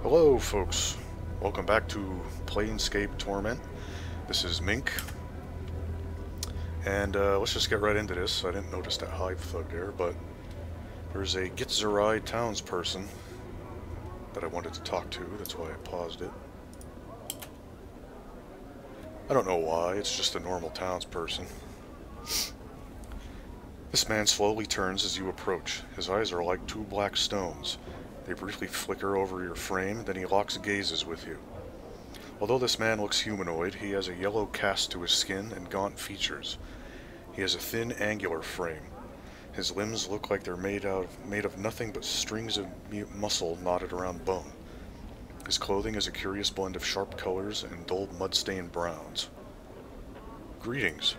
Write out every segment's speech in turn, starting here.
Hello folks, welcome back to Planescape Torment. This is Mink, and let's just get right into this. I didn't notice that Hive thug there, but there's a Gitzerai townsperson that I wanted to talk to, that's why I paused it. I don't know why, it's just a normal townsperson. This man slowly turns as you approach. His eyes are like two black stones. They briefly flicker over your frame, then he locks gazes with you. Although this man looks humanoid, he has a yellow cast to his skin and gaunt features. He has a thin, angular frame. His limbs look like they're made of nothing but strings of muscle knotted around bone. His clothing is a curious blend of sharp colors and dull, mud-stained browns. Greetings.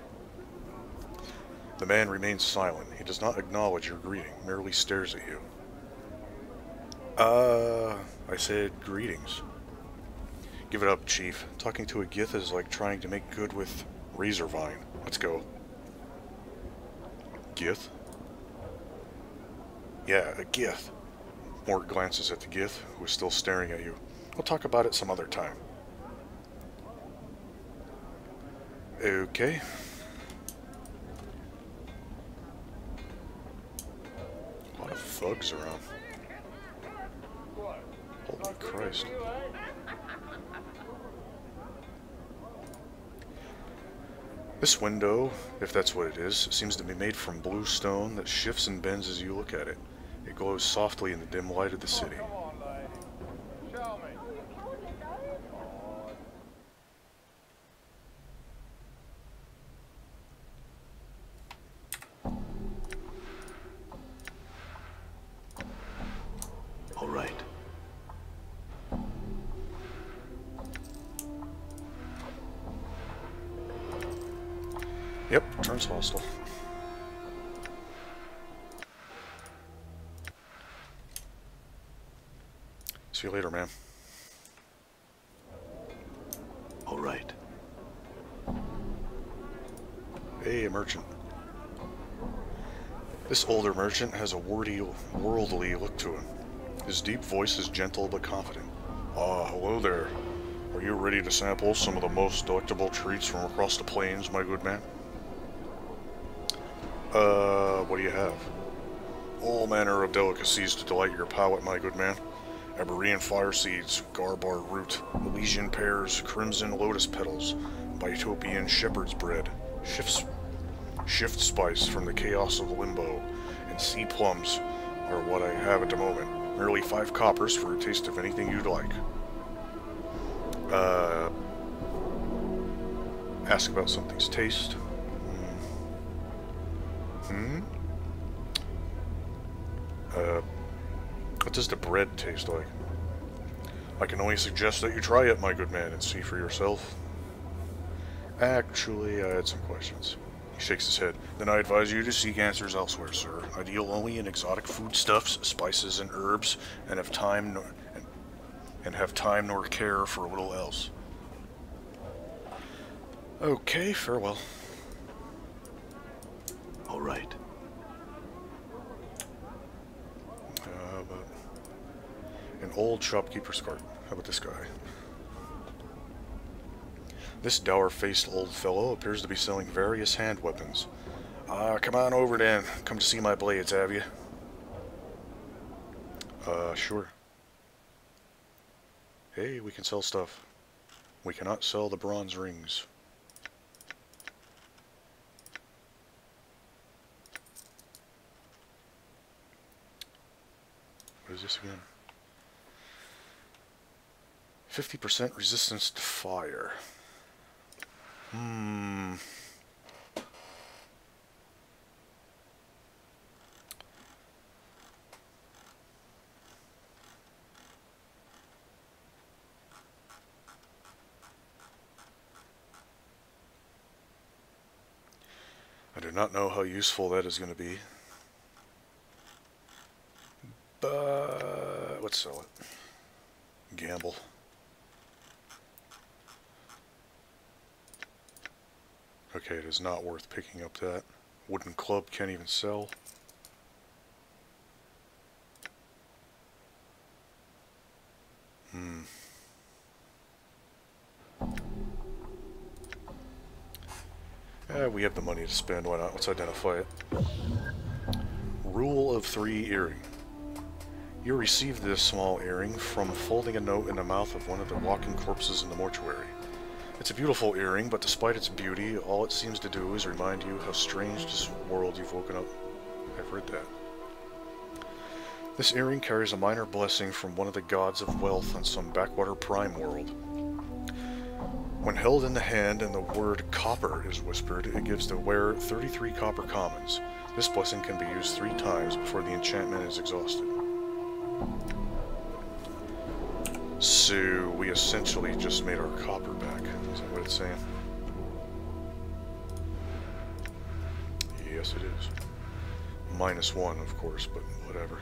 The man remains silent. He does not acknowledge your greeting, merely stares at you. I said greetings. Give it up, Chief. Talking to a Gith is like trying to make good with Razorvine. Let's go. Gith? Yeah, a Gith. Mort glances at the Gith, who is still staring at you. We'll talk about it some other time. Okay. A lot of thugs around. Holy Christ. This window, if that's what it is, seems to be made from blue stone that shifts and bends as you look at it. It glows softly in the dim light of the city. All right. Yep, turns hostile. See you later, man. All right. Hey, a merchant. This older merchant has a worldly look to him. His deep voice is gentle but confident. Ah, hello there. Are you ready to sample some of the most delectable treats from across the plains, my good man? What do you have? All manner of delicacies to delight your palate, my good man. Aborian fire seeds, garbar root, Elysian pears, crimson lotus petals, Bitopian shepherd's bread, shift spice from the chaos of limbo, and sea plums are what I have at the moment. Merely 5 coppers for a taste of anything you'd like. Ask about something's taste. What does the bread taste like? I can only suggest that you try it, my good man, and see for yourself. Actually, I had some questions. He shakes his head. Then I advise you to seek answers elsewhere, sir. I deal only in exotic foodstuffs, spices, and herbs, and have time nor care for little else. Okay, farewell. All right. An old shopkeeper's cart. How about this guy? This dour-faced old fellow appears to be selling various hand weapons. Come on over then. Come to see my blades, have you? Sure. Hey, we can sell stuff. We cannot sell the bronze rings. What is this again? 50% resistance to fire. I do not know how useful that is going to be. But let's sell it. Gamble. Okay, it is not worth picking up that. Wooden club can't even sell. We have the money to spend, why not? Let's identify it. Rule of 3 earring. You received this small earring from folding a note in the mouth of one of the walking corpses in the mortuary. It's a beautiful earring, but despite its beauty, all it seems to do is remind you how strange this world you've woken up. I've read that. This earring carries a minor blessing from one of the gods of wealth on some backwater prime world. When held in the hand and the word copper is whispered, it gives the wearer 33 copper commons. This blessing can be used 3 times before the enchantment is exhausted. So, we essentially just made our copper back. Is that what it's saying? Yes, it is. -1, of course, but whatever.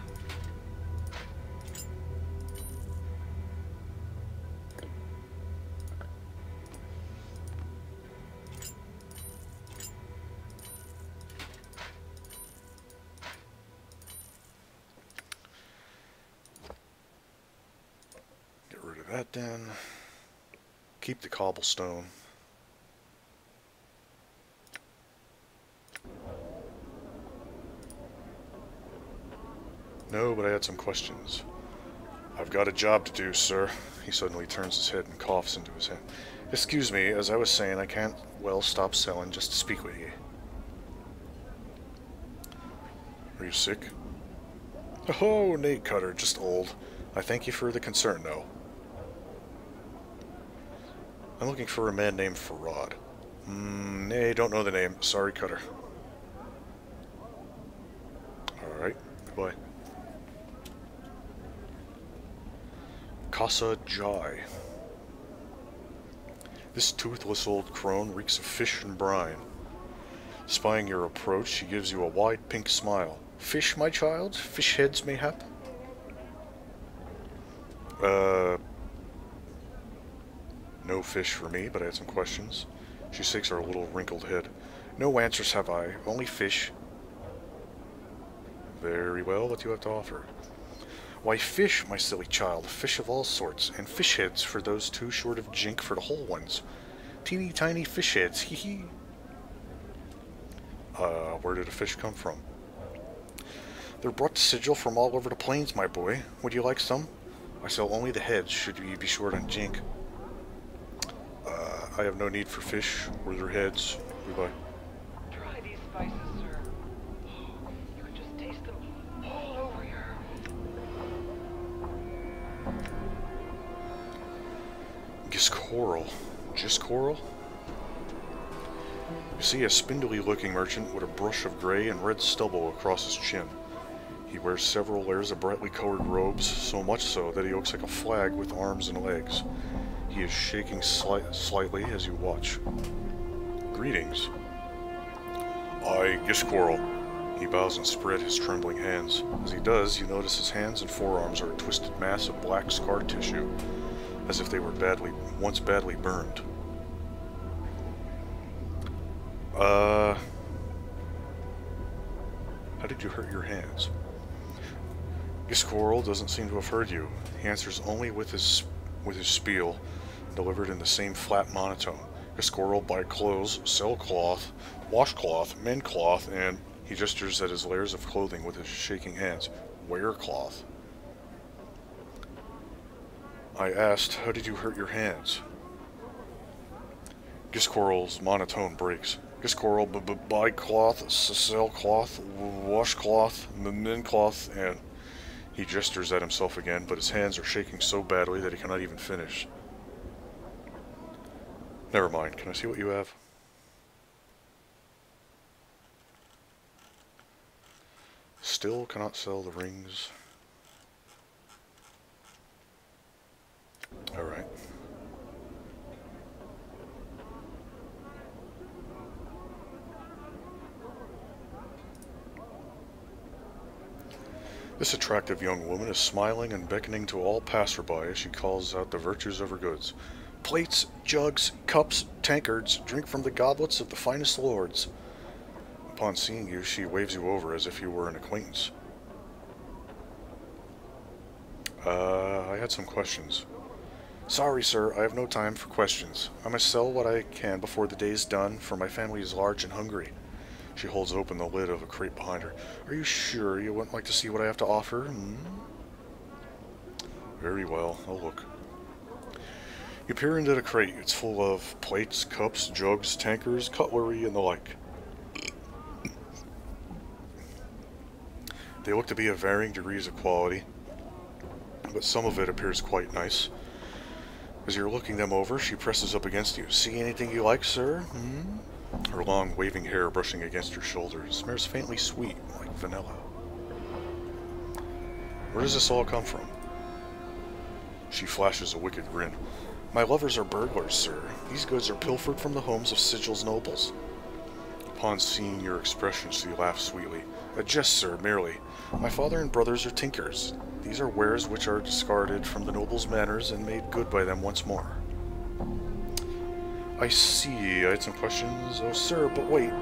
That then. Keep the cobblestone. No, but I had some questions. I've got a job to do, sir. He suddenly turns his head and coughs into his hand. Excuse me, as I was saying, I can't, well, stop selling just to speak with you. Are you sick? Oh, nay, Cutter, just old. I thank you for the concern, though. I'm looking for a man named Farad. Nay, don't know the name. Sorry, Cutter. Alright, goodbye. Casa Jai. This toothless old crone reeks of fish and brine. Spying your approach, she gives you a wide pink smile. Fish, my child? Fish heads, mayhap? No fish for me, but I had some questions. She shakes her little wrinkled head. No answers have I, only fish. Very well, what do you have to offer? Why, fish, my silly child, fish of all sorts, and fish heads for those too short of jink for the whole ones. Teeny tiny fish heads, hee hee. Where did the fish come from? They're brought to Sigil from all over the plains, my boy. Would you like some? I sell only the heads, should you be short on jink. I have no need for fish or their heads. Goodbye. Try these spices, sir. Oh, you can just taste them all over here. Giscoral. Giscoral? You see a spindly-looking merchant with a brush of gray and red stubble across his chin. He wears several layers of brightly colored robes, so much so that he looks like a flag with arms and legs. He is shaking slightly as you watch. Greetings. I, Giscoral. He bows and spreads his trembling hands. As he does, you notice his hands and forearms are a twisted mass of black scar tissue, as if they were once badly burned. How did you hurt your hands? Giscoral doesn't seem to have heard you. He answers only with his spiel, delivered in the same flat monotone. Giscoral buy clothes, sell cloth, wash cloth, mend cloth, and he gestures at his layers of clothing with his shaking hands. Wear cloth. I asked, how did you hurt your hands? Giscoral's monotone breaks. Giscoral buy cloth, sell cloth, wash cloth, mend cloth, and he gestures at himself again, but his hands are shaking so badly that he cannot even finish. Never mind. Can I see what you have? Still cannot sell the rings. Alright. This attractive young woman is smiling and beckoning to all passerby as she calls out the virtues of her goods. Plates, jugs, cups, tankards, drink from the goblets of the finest lords. Upon seeing you, she waves you over as if you were an acquaintance. I had some questions. Sorry, sir, I have no time for questions. I must sell what I can before the day is done, for my family is large and hungry. She holds open the lid of a crate behind her. Are you sure you wouldn't like to see what I have to offer? Very well, I'll look. You peer into the crate. It's full of plates, cups, jugs, tankers, cutlery, and the like. They look to be of varying degrees of quality, but some of it appears quite nice. As you're looking them over, she presses up against you. See anything you like, sir? Her long, waving hair brushing against your shoulder smells faintly sweet, like vanilla. Where does this all come from? She flashes a wicked grin. My lovers are burglars, sir. These goods are pilfered from the homes of Sigil's nobles. Upon seeing your expression, she laughs sweetly. A jest, sir, merely. My father and brothers are tinkers. These are wares which are discarded from the nobles' manors and made good by them once more. I see. I had some questions. Oh, sir, but wait.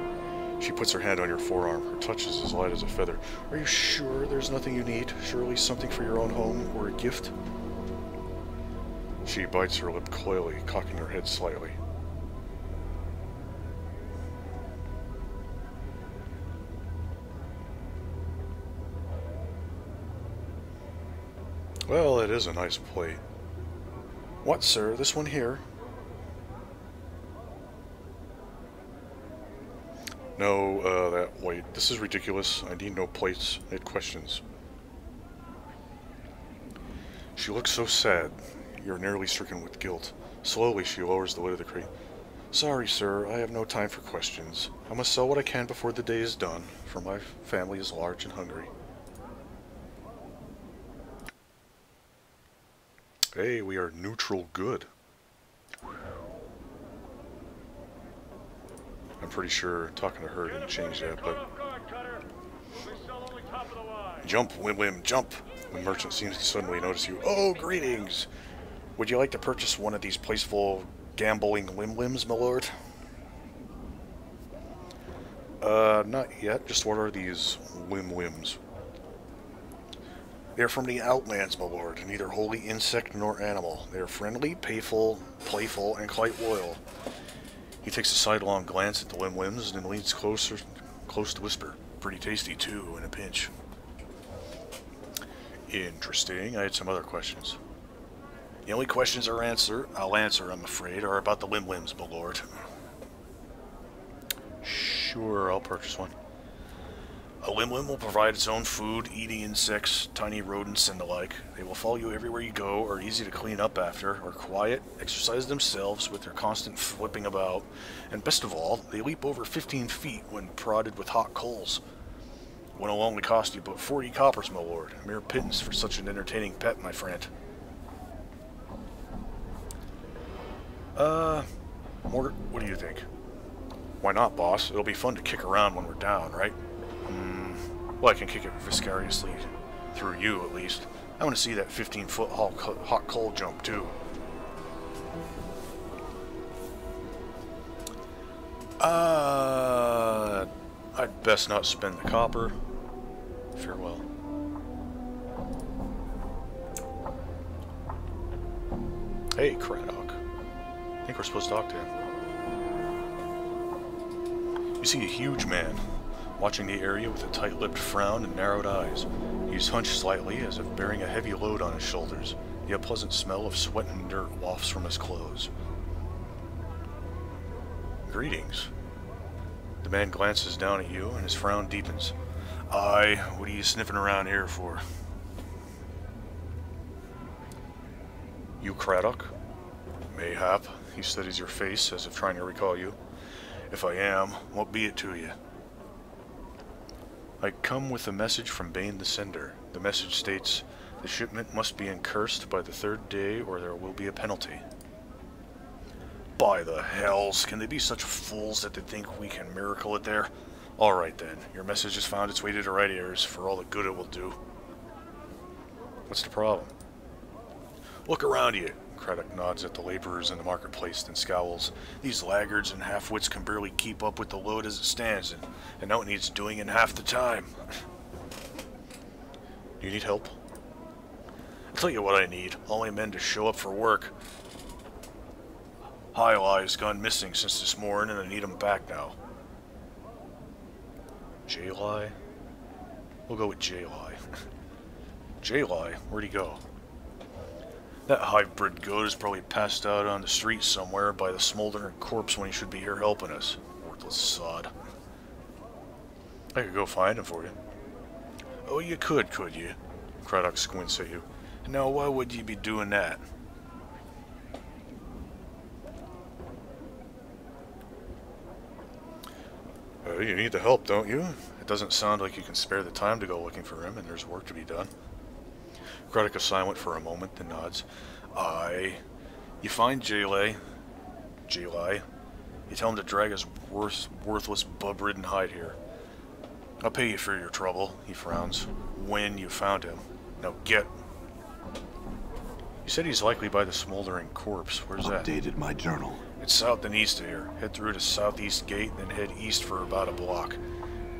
She puts her hand on your forearm. Her touch is as light as a feather. Are you sure there's nothing you need? Surely something for your own home or a gift? She bites her lip coyly, cocking her head slightly. Well, it is a nice plate. What, sir? This one here? No, wait. This is ridiculous. I need no plates. I had questions. She looks so sad. You're nearly stricken with guilt. Slowly, she lowers the lid of the crate. Sorry, sir. I have no time for questions. I must sell what I can before the day is done, for my family is large and hungry. Hey, we are neutral good. I'm pretty sure talking to her didn't change that, but... Jump, Wim, jump! The merchant seems to suddenly notice you. Oh, greetings! Would you like to purchase one of these placeful, gambling limblims, my lord? Not yet. Just what are these limblims? They are from the Outlands, my lord, neither wholly insect nor animal. They are friendly, playful, and quite loyal. He takes a sidelong glance at the limblims and then leans close to whisper. Pretty tasty, too, in a pinch. Interesting. I had some other questions. The only questions I'll answer, I'm afraid, are about the limblims, my lord. Sure, I'll purchase one. A limlim will provide its own food, eating insects, tiny rodents, and the like. They will follow you everywhere you go, are easy to clean up after, are quiet, exercise themselves with their constant flipping about, and best of all, they leap over 15 feet when prodded with hot coals. One will only cost you but 40 coppers, my lord. A mere pittance for such an entertaining pet, my friend. What do you think? Why not, boss? It'll be fun to kick around when we're down, right? Well, I can kick it vicariously through you, at least. I want to see that 15-foot hot coal jump, too. I'd best not spend the copper. Farewell. Hey, Craddock. I think we're supposed to talk to him. You see a huge man watching the area with a tight-lipped frown and narrowed eyes. He's hunched slightly as if bearing a heavy load on his shoulders. The unpleasant smell of sweat and dirt wafts from his clothes. Greetings. The man glances down at you and his frown deepens. Aye, what are you sniffing around here for? You Craddock? Mayhap. He studies your face as if trying to recall you. If I am, what be it to you? I come with a message from Bane the Sender. The message states, the shipment must be incursed by the 3rd day or there will be a penalty. By the hells, can they be such fools that they think we can miracle it there? Alright then, your message has found its way to the right ears for all the good it will do. What's the problem? Look around you. Craddock nods at the laborers in the marketplace, then scowls. These laggards and half-wits can barely keep up with the load as it stands, and now it needs doing in half the time. Do you need help? I'll tell you what I need. All my men to show up for work. Highligh's gone missing since this morning, and I need him back now. J-Lie? We'll go with J-Lie. J-Lie? Where'd he go? That hybrid goat is probably passed out on the street somewhere by the smoldering corpse when he should be here helping us. Worthless sod. I could go find him for you. Oh, you could you? Craddock squints at you. Now, why would you be doing that? You need the help, don't you? It doesn't sound like you can spare the time to go looking for him, and there's work to be done. Craddock is silent for a moment, then nods. Aye. You find J-Lie. You tell him to drag his worthless bub-ridden hide here. I'll pay you for your trouble, he frowns, when you found him. Now get. You said he's likely by the smoldering corpse. Where's that? Updated my journal. It's south and east of here. Head through to southeast gate, then head east for about a block.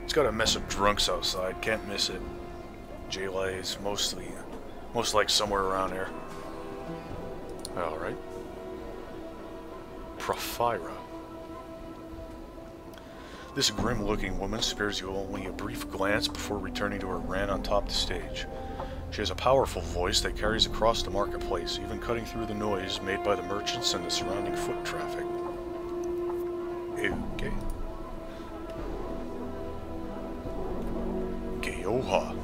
It's got a mess of drunks outside. Can't miss it. J-Lie is most like somewhere around here. Alright. Profira. This grim-looking woman spares you only a brief glance before returning to her rant on top of the stage. She has a powerful voice that carries across the marketplace, even cutting through the noise made by the merchants and the surrounding foot traffic. Okay. Geoha.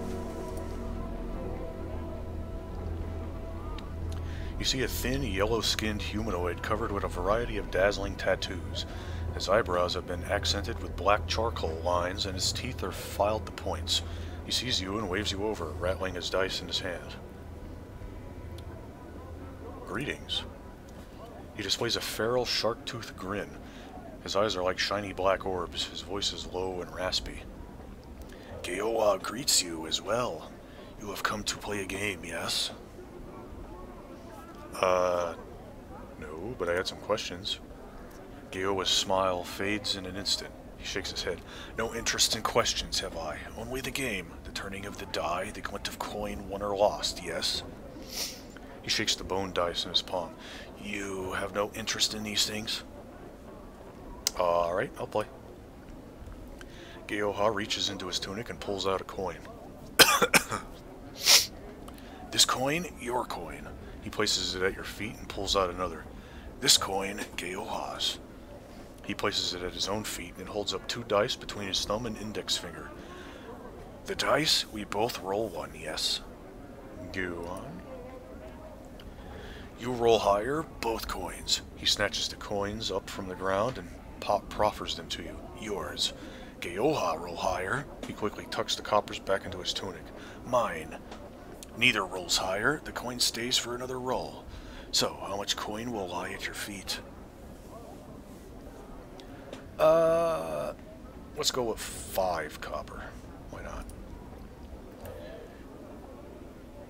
You see a thin, yellow-skinned humanoid covered with a variety of dazzling tattoos. His eyebrows have been accented with black charcoal lines, and his teeth are filed to points. He sees you and waves you over, rattling his dice in his hand. Greetings. He displays a feral, shark-toothed grin. His eyes are like shiny black orbs. His voice is low and raspy. Geoha greets you as well. You have come to play a game, yes? No, but I had some questions. Geoha's smile fades in an instant. He shakes his head. No interest in questions, have I? Only the game. The turning of the die, the glint of coin won or lost, yes? He shakes the bone dice in his palm. You have no interest in these things? Alright, I'll play. Geoha reaches into his tunic and pulls out a coin. This coin, your coin. He places it at your feet and pulls out another. This coin, Geoha's. He places it at his own feet and holds up 2 dice between his thumb and index finger. The dice, we both roll one, yes? Go on. You roll higher, both coins. He snatches the coins up from the ground and proffers them to you. Yours. Geoha, roll higher. He quickly tucks the coppers back into his tunic. Mine. Neither rolls higher. The coin stays for another roll. So, how much coin will lie at your feet? Let's go with 5 copper. Why not?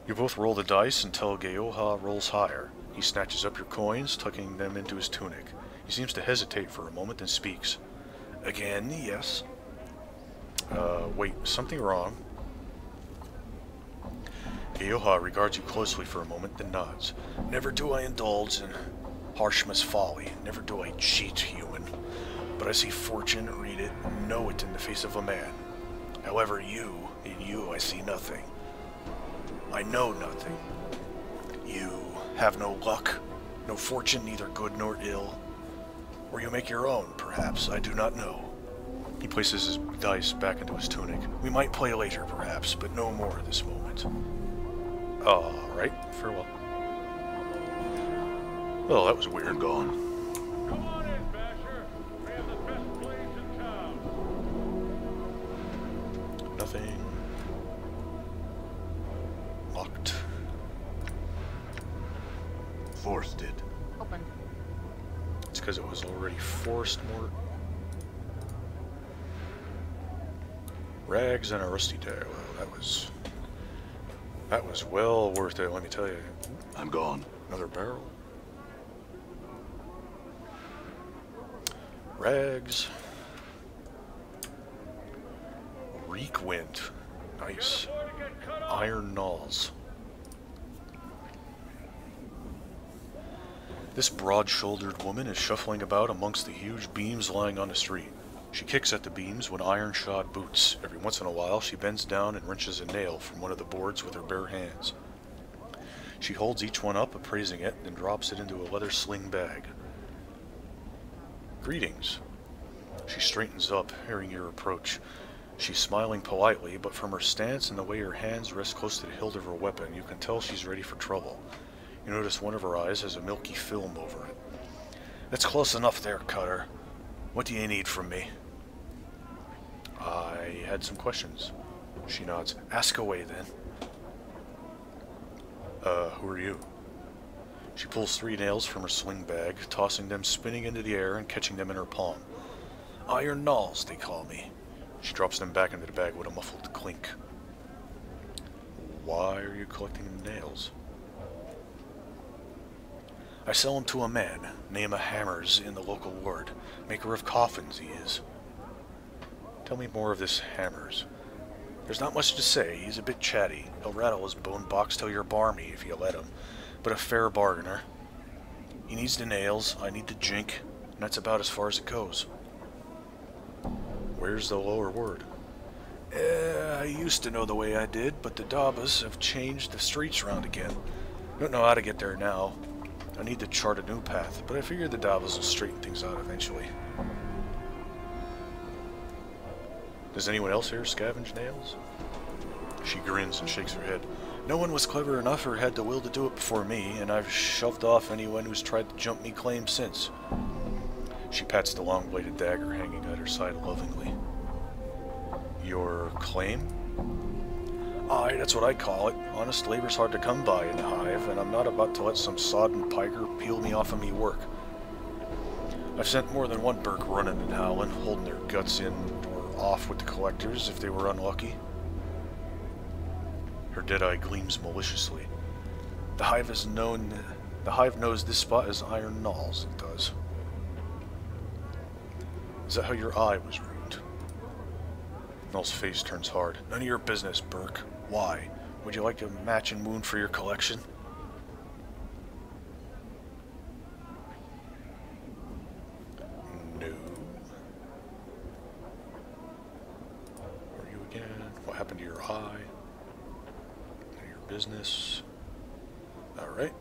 You both roll the dice until Geoha rolls higher. He snatches up your coins, tucking them into his tunic. He seems to hesitate for a moment, then speaks. Again, yes. Wait, something wrong. Geoha regards you closely for a moment, then nods. Never do I indulge in harshmas folly. Never do I cheat, human. But I see fortune, read it, know it in the face of a man. However, in you I see nothing. I know nothing. You have no luck, no fortune, neither good nor ill. Or you make your own, perhaps, I do not know. He places his dice back into his tunic. We might play later, perhaps, but no more at this moment. Alright, farewell. Well, that was weird. I'm gone. Come on in, Basher. We have the best place in town. Nothing. Locked. Forced it. Open. It's because it was already forced, Mort. Rags and a rusty tag. Well, that was well worth it, let me tell you. I'm gone. Another barrel. Rags. Reekwind. Nice. Iron Knolls. This broad-shouldered woman is shuffling about amongst the huge beams lying on the street. She kicks at the beams with iron-shod boots. Every once in a while, she bends down and wrenches a nail from one of the boards with her bare hands. She holds each one up, appraising it, then drops it into a leather sling bag. Greetings. She straightens up, hearing your approach. She's smiling politely, but from her stance and the way her hands rest close to the hilt of her weapon, you can tell she's ready for trouble. You notice one of her eyes has a milky film over it. That's close enough there, Cutter. What do you need from me? I had some questions. She nods. Ask away, then. Who are you? She pulls 3 nails from her sling bag, tossing them spinning into the air and catching them in her palm. Iron Nulls, they call me. She drops them back into the bag with a muffled clink. Why are you collecting nails? I sell them to a man, name of Hammers, in the local ward. Maker of coffins, he is. Tell me more of this Hammers. There's not much to say. He's a bit chatty. He'll rattle his bone box till you're barmy if you let him, but a fair bargainer. He needs the nails, I need the jink, and that's about as far as it goes. Where's the lower ward? I used to know the way I did, but the Dabbas have changed the streets around again. Don't know how to get there now. I need to chart a new path, but I figure the Dabbas will straighten things out eventually. Does anyone else here scavenge nails? She grins and shakes her head. No one was clever enough or had the will to do it before me, and I've shoved off anyone who's tried to jump me claim since. She pats the long-bladed dagger hanging at her side lovingly. Your claim? Aye, that's what I call it. Honest labor's hard to come by in the Hive, and I'm not about to let some sodden piker peel me off of me work. I've sent more than one Burke running and howling, holding their guts in or off with the collectors if they were unlucky. Her dead eye gleams maliciously. The Hive knows this spot as Iron Nulls, it does. Is that how your eye was ruined? Null's face turns hard. None of your business, Burke. Why? Would you like a matching wound for your collection? No. Who are you again? What happened to your eye? None of your business. Alright.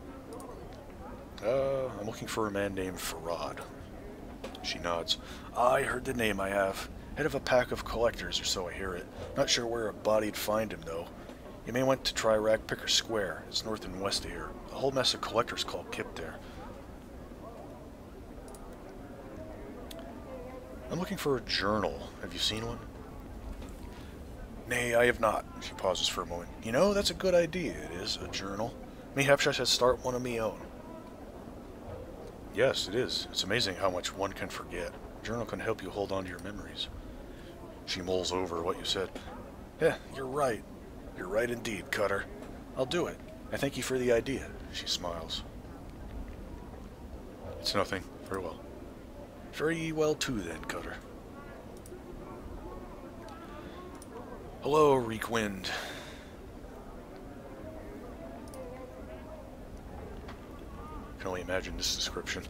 I'm looking for a man named Farad. She nods. I heard the name I have. Head of a pack of collectors, or so I hear it. Not sure where a body'd find him, though. You may want to try Ragpicker Square. It's north and west of here. A whole mess of collectors call Kip there. I'm looking for a journal. Have you seen one? Nay, I have not. She pauses for a moment. You know, that's a good idea, it is, a journal. Mayhaps I should start one of me own. Yes, it is. It's amazing how much one can forget. A journal can help you hold on to your memories. She mulls over what you said. Yeah, you're right. You're right indeed, Cutter. I'll do it. I thank you for the idea. She smiles. It's nothing. Very well. Very well too then, Cutter. Hello, Reekwind. I can only imagine this description.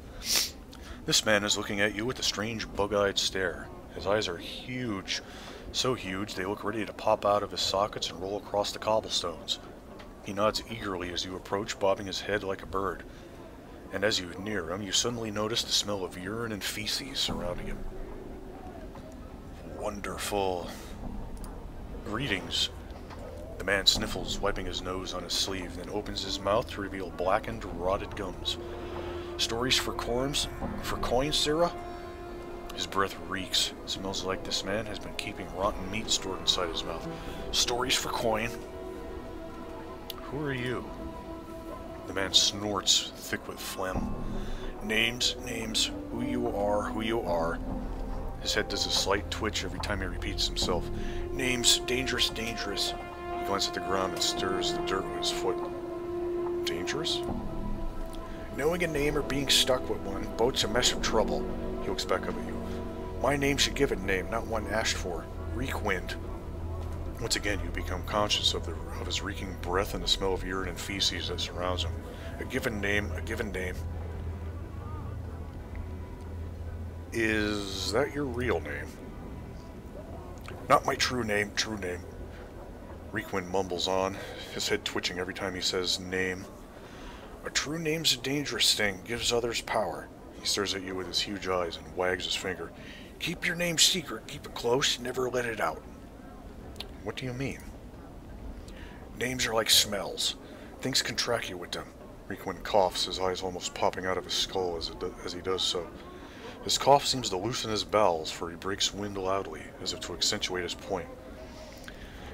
This man is looking at you with a strange bug-eyed stare. His eyes are huge, so huge they look ready to pop out of his sockets and roll across the cobblestones. He nods eagerly as you approach, bobbing his head like a bird. And as you near him, you suddenly notice the smell of urine and feces surrounding him. Wonderful. Greetings. The man sniffles, wiping his nose on his sleeve, then opens his mouth to reveal blackened, rotted gums. Stories for coins, Sarah? His breath reeks. It smells like this man has been keeping rotten meat stored inside his mouth. Stories for coin. Who are you? The man snorts, thick with phlegm. Names, who you are. His head does a slight twitch every time he repeats himself. Names, dangerous. He glances at the ground and stirs the dirt with his foot. Dangerous? Knowing a name or being stuck with one bodes a mess of trouble. He looks back up at you. My name should give it a name, not one asked for. Reekwind. Once again, you become conscious of his reeking breath and the smell of urine and feces that surrounds him. A given name. Is that your real name? Not my true name, Reekwind mumbles on, his head twitching every time he says name. A true name's a dangerous thing, gives others power. He stares at you with his huge eyes and wags his finger. Keep your name secret, keep it close, never let it out. What do you mean? Names are like smells. Things can track you with them. Reekwind coughs, his eyes almost popping out of his skull as he does so. His cough seems to loosen his bowels, for he breaks wind loudly, as if to accentuate his point.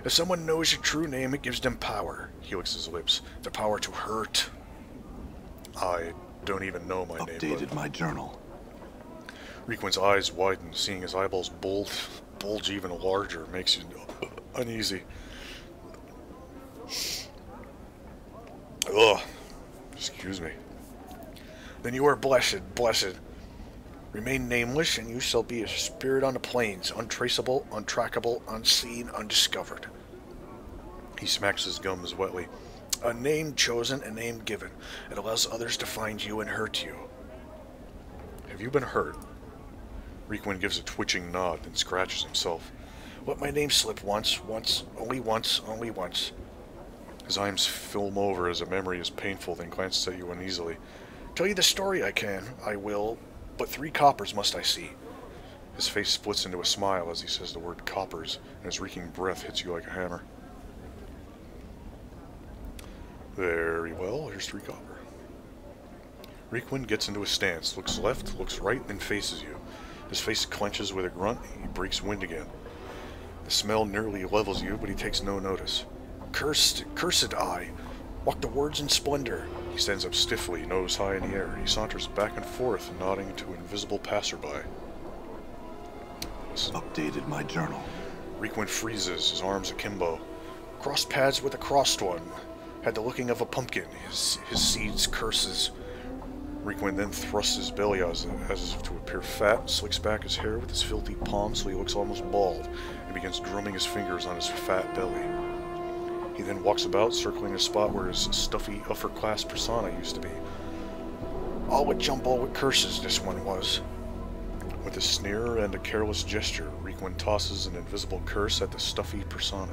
If someone knows your true name, it gives them power. He licks his lips. The power to hurt. I don't even know my name. Updated my journal. Reekwind's eyes widen, seeing his eyeballs bulge even larger, makes you uneasy. Ugh. Excuse me. Then you are blessed. Remain nameless, and you shall be a spirit on the plains, untraceable, untrackable, unseen, undiscovered. He smacks his gums wetly. A name chosen, a name given. It allows others to find you and hurt you. Have you been hurt? Reekwind gives a twitching nod, then scratches himself. Let my name slip once, only once. His eyes film over as a memory is painful, then glances at you uneasily. Tell you the story I will, but 3 coppers must I see. His face splits into a smile as he says the word coppers, and his reeking breath hits you like a hammer. Very well, here's 3 copper. Reekwind gets into a stance, looks left, looks right, then faces you. His face clenches with a grunt, he breaks wind again. The smell nearly levels you, but he takes no notice. Cursed eye! Walk the words in splendor! He stands up stiffly, nose high in the air. He saunters back and forth, nodding to an invisible passerby. Listen. Updated my journal. Reekwind freezes, his arms akimbo. Crossed paths with a crossed one. Had the looking of a pumpkin, his seeds curses. Reekwind then thrusts his belly out as if to appear fat, slicks back his hair with his filthy palm so he looks almost bald, and begins drumming his fingers on his fat belly. He then walks about, circling a spot where his stuffy, upper-class persona used to be. All a jumble with curses, this one was. With a sneer and a careless gesture, Reekwind tosses an invisible curse at the stuffy persona.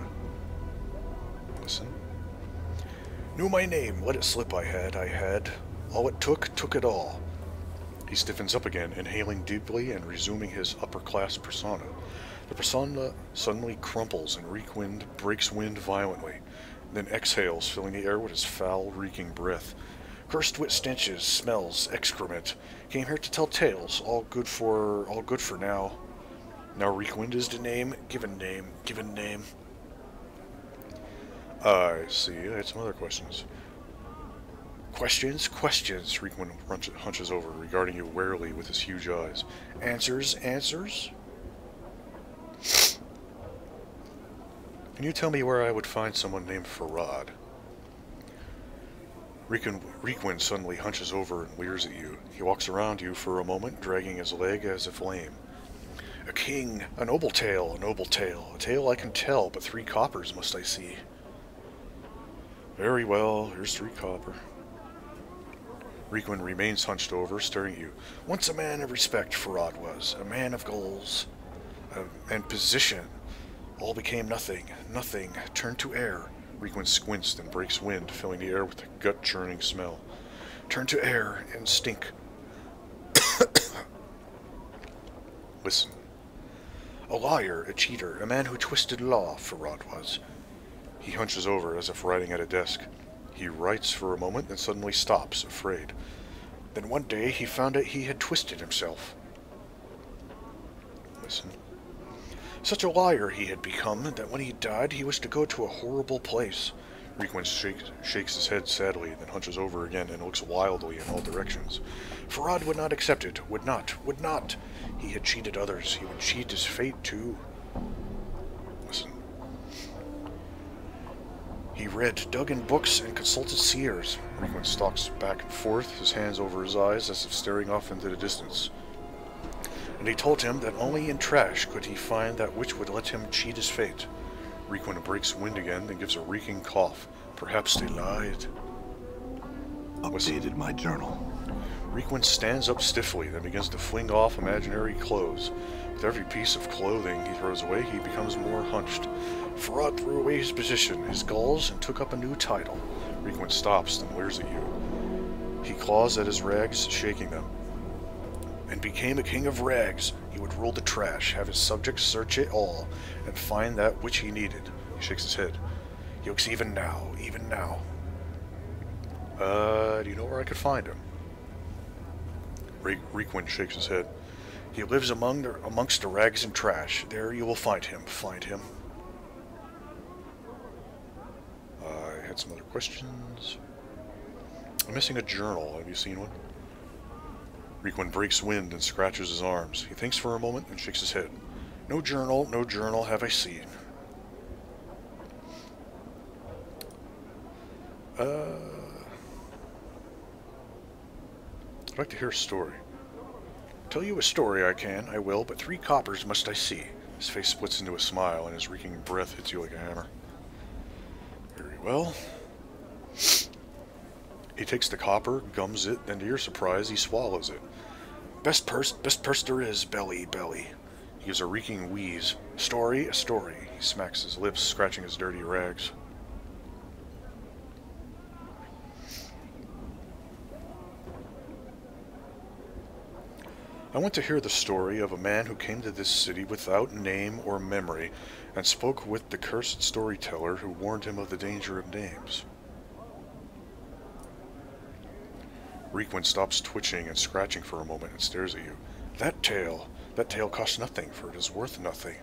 Listen. Knew my name, let it slip I had. All it took it all. He stiffens up again, inhaling deeply and resuming his upper-class persona. The persona suddenly crumples and Reekwind breaks wind violently, then exhales, filling the air with his foul, reeking breath. Cursed with stenches, smells, excrement. Came here to tell tales, all good for now. Now Reekwind is the name, given name. I see, I had some other questions. Questions, Reekwind hunches over, regarding you warily with his huge eyes. Answers? Can you tell me where I would find someone named Farad? Reekwind suddenly hunches over and leers at you. He walks around you for a moment, dragging his leg as if lame. A king, a noble tale, a tale I can tell, but 3 coppers must I see. Very well, here's 3 copper. Reekwind remains hunched over, staring at you. Once a man of respect, Farad was, a man of goals and position. All became nothing, turned to air. Reekwind squints and breaks wind, filling the air with a gut-churning smell. Turned to air and stink. Listen. A liar, a cheater, a man who twisted law, Farad was. He hunches over as if writing at a desk. He writes for a moment, then suddenly stops, afraid. Then one day he found out he had twisted himself. Listen. Such a liar he had become that when he died he was to go to a horrible place. Reekwind shakes his head sadly, then hunches over again and looks wildly in all directions. Farad would not accept it. Would not. He had cheated others. He would cheat his fate too. Listen. He dug in books, and consulted seers. Reekwind stalks back and forth, his hands over his eyes as if staring off into the distance. And he told him that only in trash could he find that which would let him cheat his fate. Reekwind breaks wind again, then gives a reeking cough. Perhaps they lied. Updated my journal. Reekwind stands up stiffly, then begins to fling off imaginary clothes. With every piece of clothing he throws away, he becomes more hunched. Fraud threw away his position, his galls, and took up a new title. Reekwind stops, then leers at you. He claws at his rags, shaking them. And became a king of rags. He would rule the trash, have his subjects search it all, and find that which he needed. He shakes his head. Yokes, even now, even now. Do you know where I could find him? Reekwind shakes his head. He lives amongst the rags and trash. There you will find him. Find him. I had some other questions. I'm missing a journal. Have you seen one? Reekwind breaks wind and scratches his arms. He thinks for a moment and shakes his head. No journal have I seen. I'd like to hear a story. Tell you a story I will, but 3 coppers must I see. His face splits into a smile and his reeking breath hits you like a hammer. Very well. He takes the copper, gums it, then to your surprise he swallows it. Best purse there is, belly. He gives a reeking wheeze. A story. He smacks his lips, scratching his dirty rags. I want to hear the story of a man who came to this city without name or memory, and spoke with the cursed storyteller who warned him of the danger of names. Reekwind stops twitching and scratching for a moment and stares at you. That tale costs nothing, for it is worth nothing.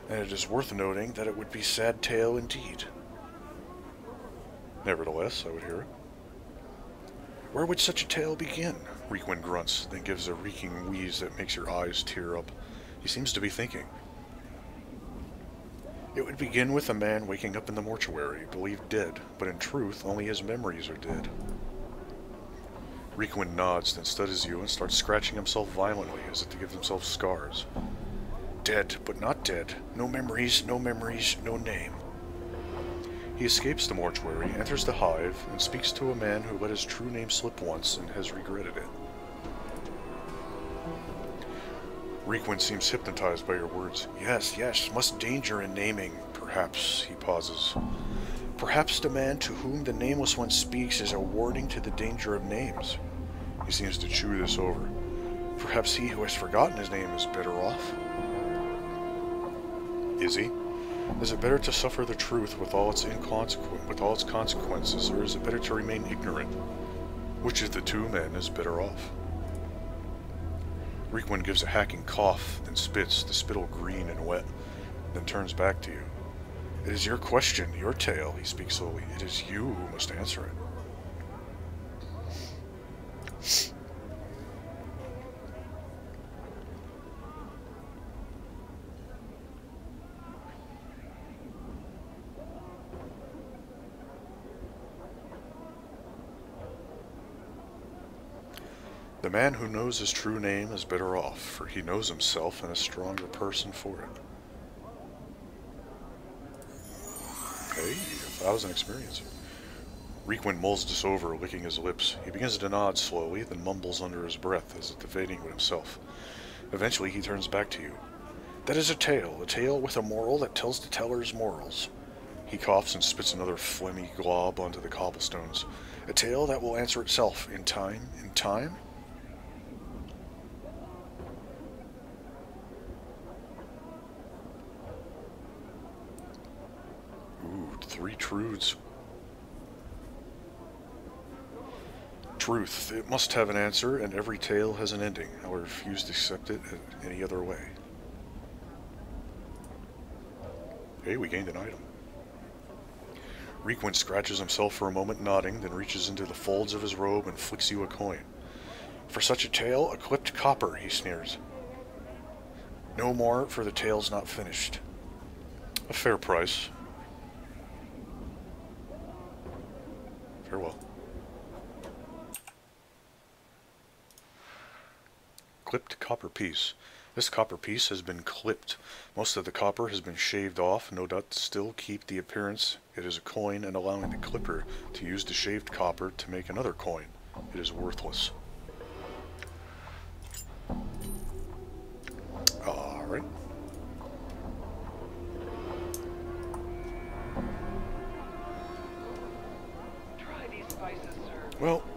And it is worth noting that it would be sad tale indeed. Nevertheless, I would hear it. Where would such a tale begin? Reekwind grunts, then gives a reeking wheeze that makes your eyes tear up. He seems to be thinking. It would begin with a man waking up in the mortuary, believed dead, but in truth only his memories are dead. Reekwind nods, then studies you and starts scratching himself violently as if to give himself scars. Dead, but not dead. No memories, no name. He escapes the mortuary, enters the Hive, and speaks to a man who let his true name slip once and has regretted it. Reekwind seems hypnotized by your words. Yes, must danger in naming. Perhaps, he pauses. Perhaps the man to whom the nameless one speaks is a warning to the danger of names. He seems to chew this over. Perhaps he who has forgotten his name is better off? Is he? Is it better to suffer the truth with all its consequences, or is it better to remain ignorant? Which of the two men is better off? Reekwind gives a hacking cough, then spits, the spittle green and wet, then turns back to you. It is your question, your tale, he speaks slowly. It is you who must answer it. The man who knows his true name is better off, for he knows himself and a stronger person for it. Okay, 1,000 experience. Reekwind mulls this over, licking his lips. He begins to nod slowly, then mumbles under his breath, as if debating with himself. Eventually he turns back to you. That is a tale with a moral that tells the teller's morals. He coughs and spits another phlegmy glob onto the cobblestones. A tale that will answer itself in time. In time? Ooh, 3 truths. Truth. It must have an answer, and every tale has an ending. I will refuse to accept it any other way. Hey, we gained an item. Reekwind scratches himself for a moment, nodding, then reaches into the folds of his robe and flicks you a coin. For such a tale, a clipped copper, he sneers. No more, for the tale's not finished. A fair price. Farewell. Clipped copper piece. This copper piece has been clipped. Most of the copper has been shaved off, no doubt to still keep the appearance it is a coin, and allowing the clipper to use the shaved copper to make another coin. It is worthless.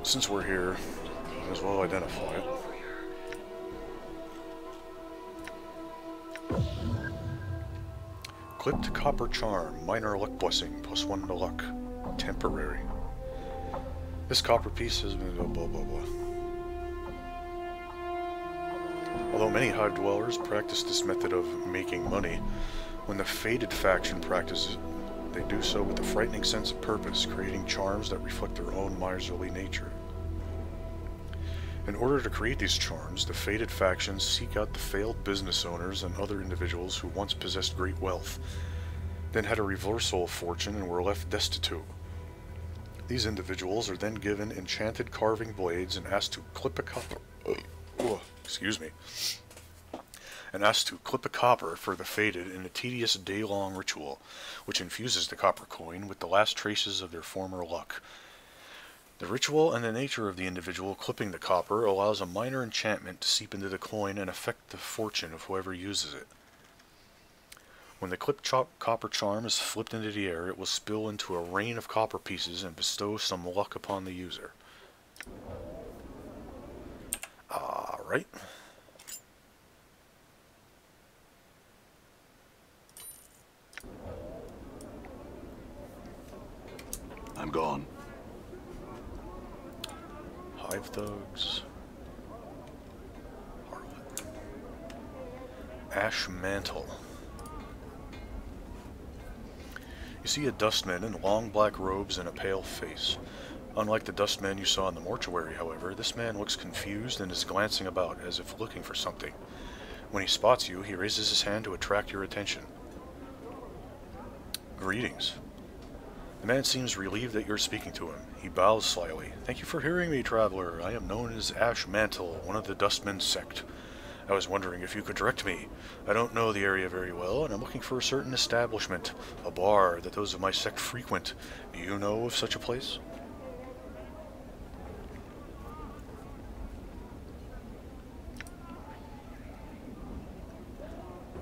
Since we're here, might as well identify it. Clipped Copper Charm, minor luck blessing, +1 to luck. Temporary. This copper piece has been blah blah blah. Although many Hive dwellers practice this method of making money, when the Faded faction practices it, they do so with a frightening sense of purpose, creating charms that reflect their own miserly nature. In order to create these charms, the Faded factions seek out the failed business owners and other individuals who once possessed great wealth, then had a reversal of fortune and were left destitute. These individuals are then given enchanted carving blades and asked to clip a copper. And asked to clip a copper for the Faded in a tedious day-long ritual, which infuses the copper coin with the last traces of their former luck. The ritual and the nature of the individual clipping the copper allows a minor enchantment to seep into the coin and affect the fortune of whoever uses it. When the clipped copper charm is flipped into the air, it will spill into a rain of copper pieces and bestow some luck upon the user. Alright. I'm gone. Hive thugs. Harlot. Ash mantle. You see a dustman in long black robes and a pale face. Unlike the dustman you saw in the mortuary, however, this man looks confused and is glancing about as if looking for something. When he spots you, he raises his hand to attract your attention. Greetings. The man seems relieved that you're speaking to him. He bows slyly. Thank you for hearing me, traveler. I am known as Ash Mantle, one of the Dustmen sect. I was wondering if you could direct me. I don't know the area very well, and I'm looking for a certain establishment, a bar that those of my sect frequent. Do you know of such a place?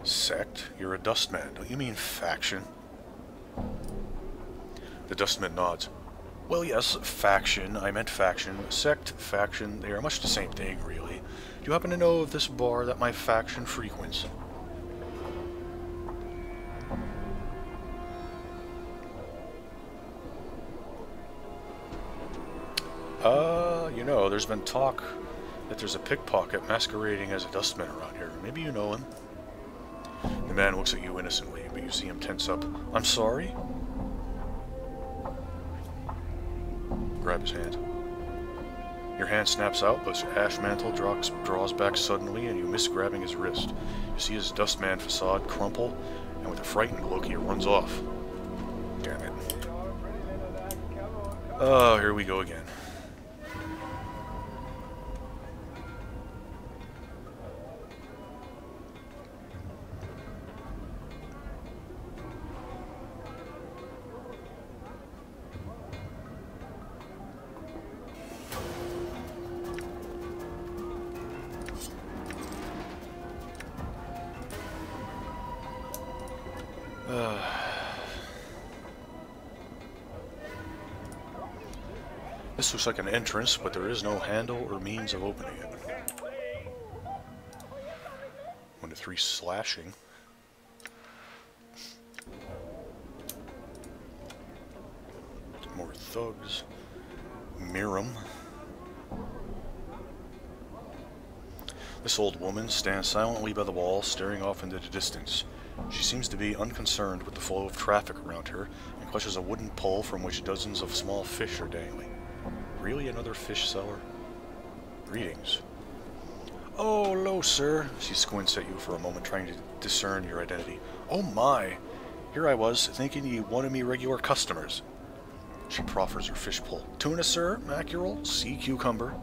Sect? You're a Dustman. Don't you mean faction? The Dustman nods. Well, yes, faction. I meant faction. Sect, faction, they are much the same thing, really. Do you happen to know of this bar that my faction frequents? You know, there's been talk that there's a pickpocket masquerading as a Dustman around here. Maybe you know him. The man looks at you innocently, but you see him tense up. I'm sorry? Grab his hand. Your hand snaps out, but Ash Mantle draws back suddenly, and you miss grabbing his wrist. You see his Dustman facade crumple, and with a frightened look, he runs off. Damn it. Oh, here we go again. This looks like an entrance, but there is no handle or means of opening it. 1 to 3 slashing. More thugs. Miram. This old woman stands silently by the wall, staring off into the distance. She seems to be unconcerned with the flow of traffic around her, and clutches a wooden pole from which dozens of small fish are dangling. Really, another fish seller? Greetings. Oh, hello, sir. She squints at you for a moment, trying to discern your identity. Oh my! Here I was, thinking you wanted me regular customers. She proffers her fish pole. Tuna, sir? Mackerel? Sea cucumber?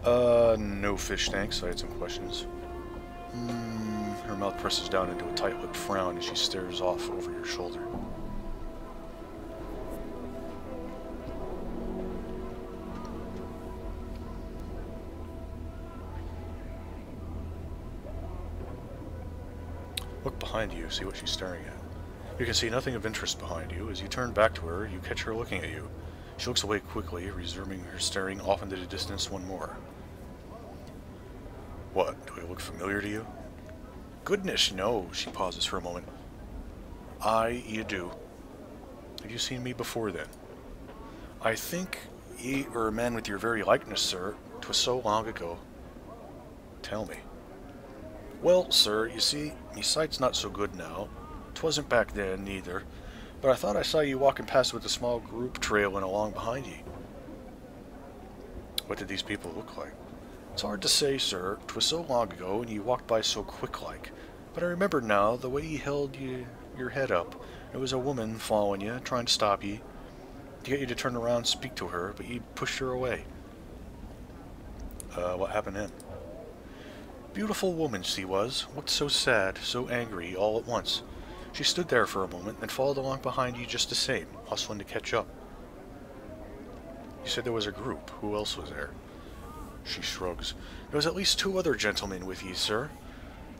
No fish, thanks. I had some questions. Her mouth presses down into a tight-lipped frown as she stares off over your shoulder. Look behind you, see what she's staring at. You can see nothing of interest behind you. As you turn back to her, you catch her looking at you. She looks away quickly, resuming her staring off into the distance one more. What, do I look familiar to you? Goodness, no. She pauses for a moment. Aye, you do. Have you seen me before then? I think ye were a man with your very likeness, sir. 'Twas so long ago. Tell me. Well, sir, you see, me sight's not so good now. 'Twasn't back then, neither. But I thought I saw you walking past with a small group trailing along behind ye. What did these people look like? It's hard to say, sir. 'Twas so long ago, and ye walked by so quick-like. But I remember now the way ye held your head up. There was a woman following you, trying to stop ye, to get you to turn around and speak to her, but ye pushed her away. What happened then? Beautiful woman she was, looked so sad, so angry, all at once. She stood there for a moment, then followed along behind you just the same, hustling to catch up. You said there was a group. Who else was there? She shrugs. There was at least 2 other gentlemen with ye, sir.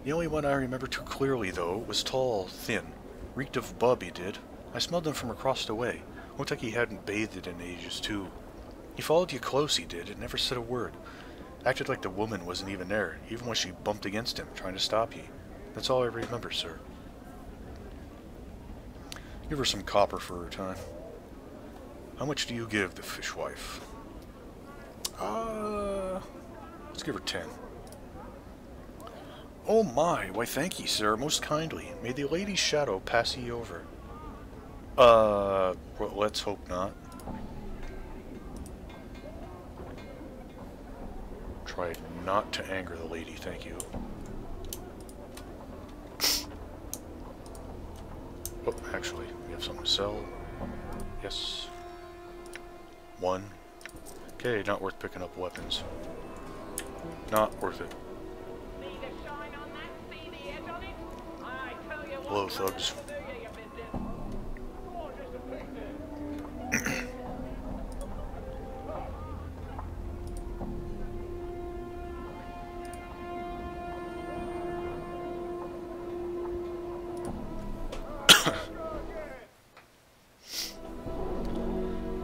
The only one I remember too clearly, though, was tall, thin. Reeked of bub, he did. I smelled him from across the way. Looked like he hadn't bathed in ages, too. He followed you close, he did, and never said a word. Acted like the woman wasn't even there, even when she bumped against him, trying to stop ye. That's all I remember, sir. Give her some copper for her time. How much do you give the fishwife? Let's give her 10. Oh my, why thank ye, sir, most kindly. May the lady's shadow pass ye over. Well, let's hope not. Try not to anger the lady, thank you. Oh, actually, we have something to sell. Yes. 1. Okay, not worth picking up weapons. Not worth it. Hello, thugs.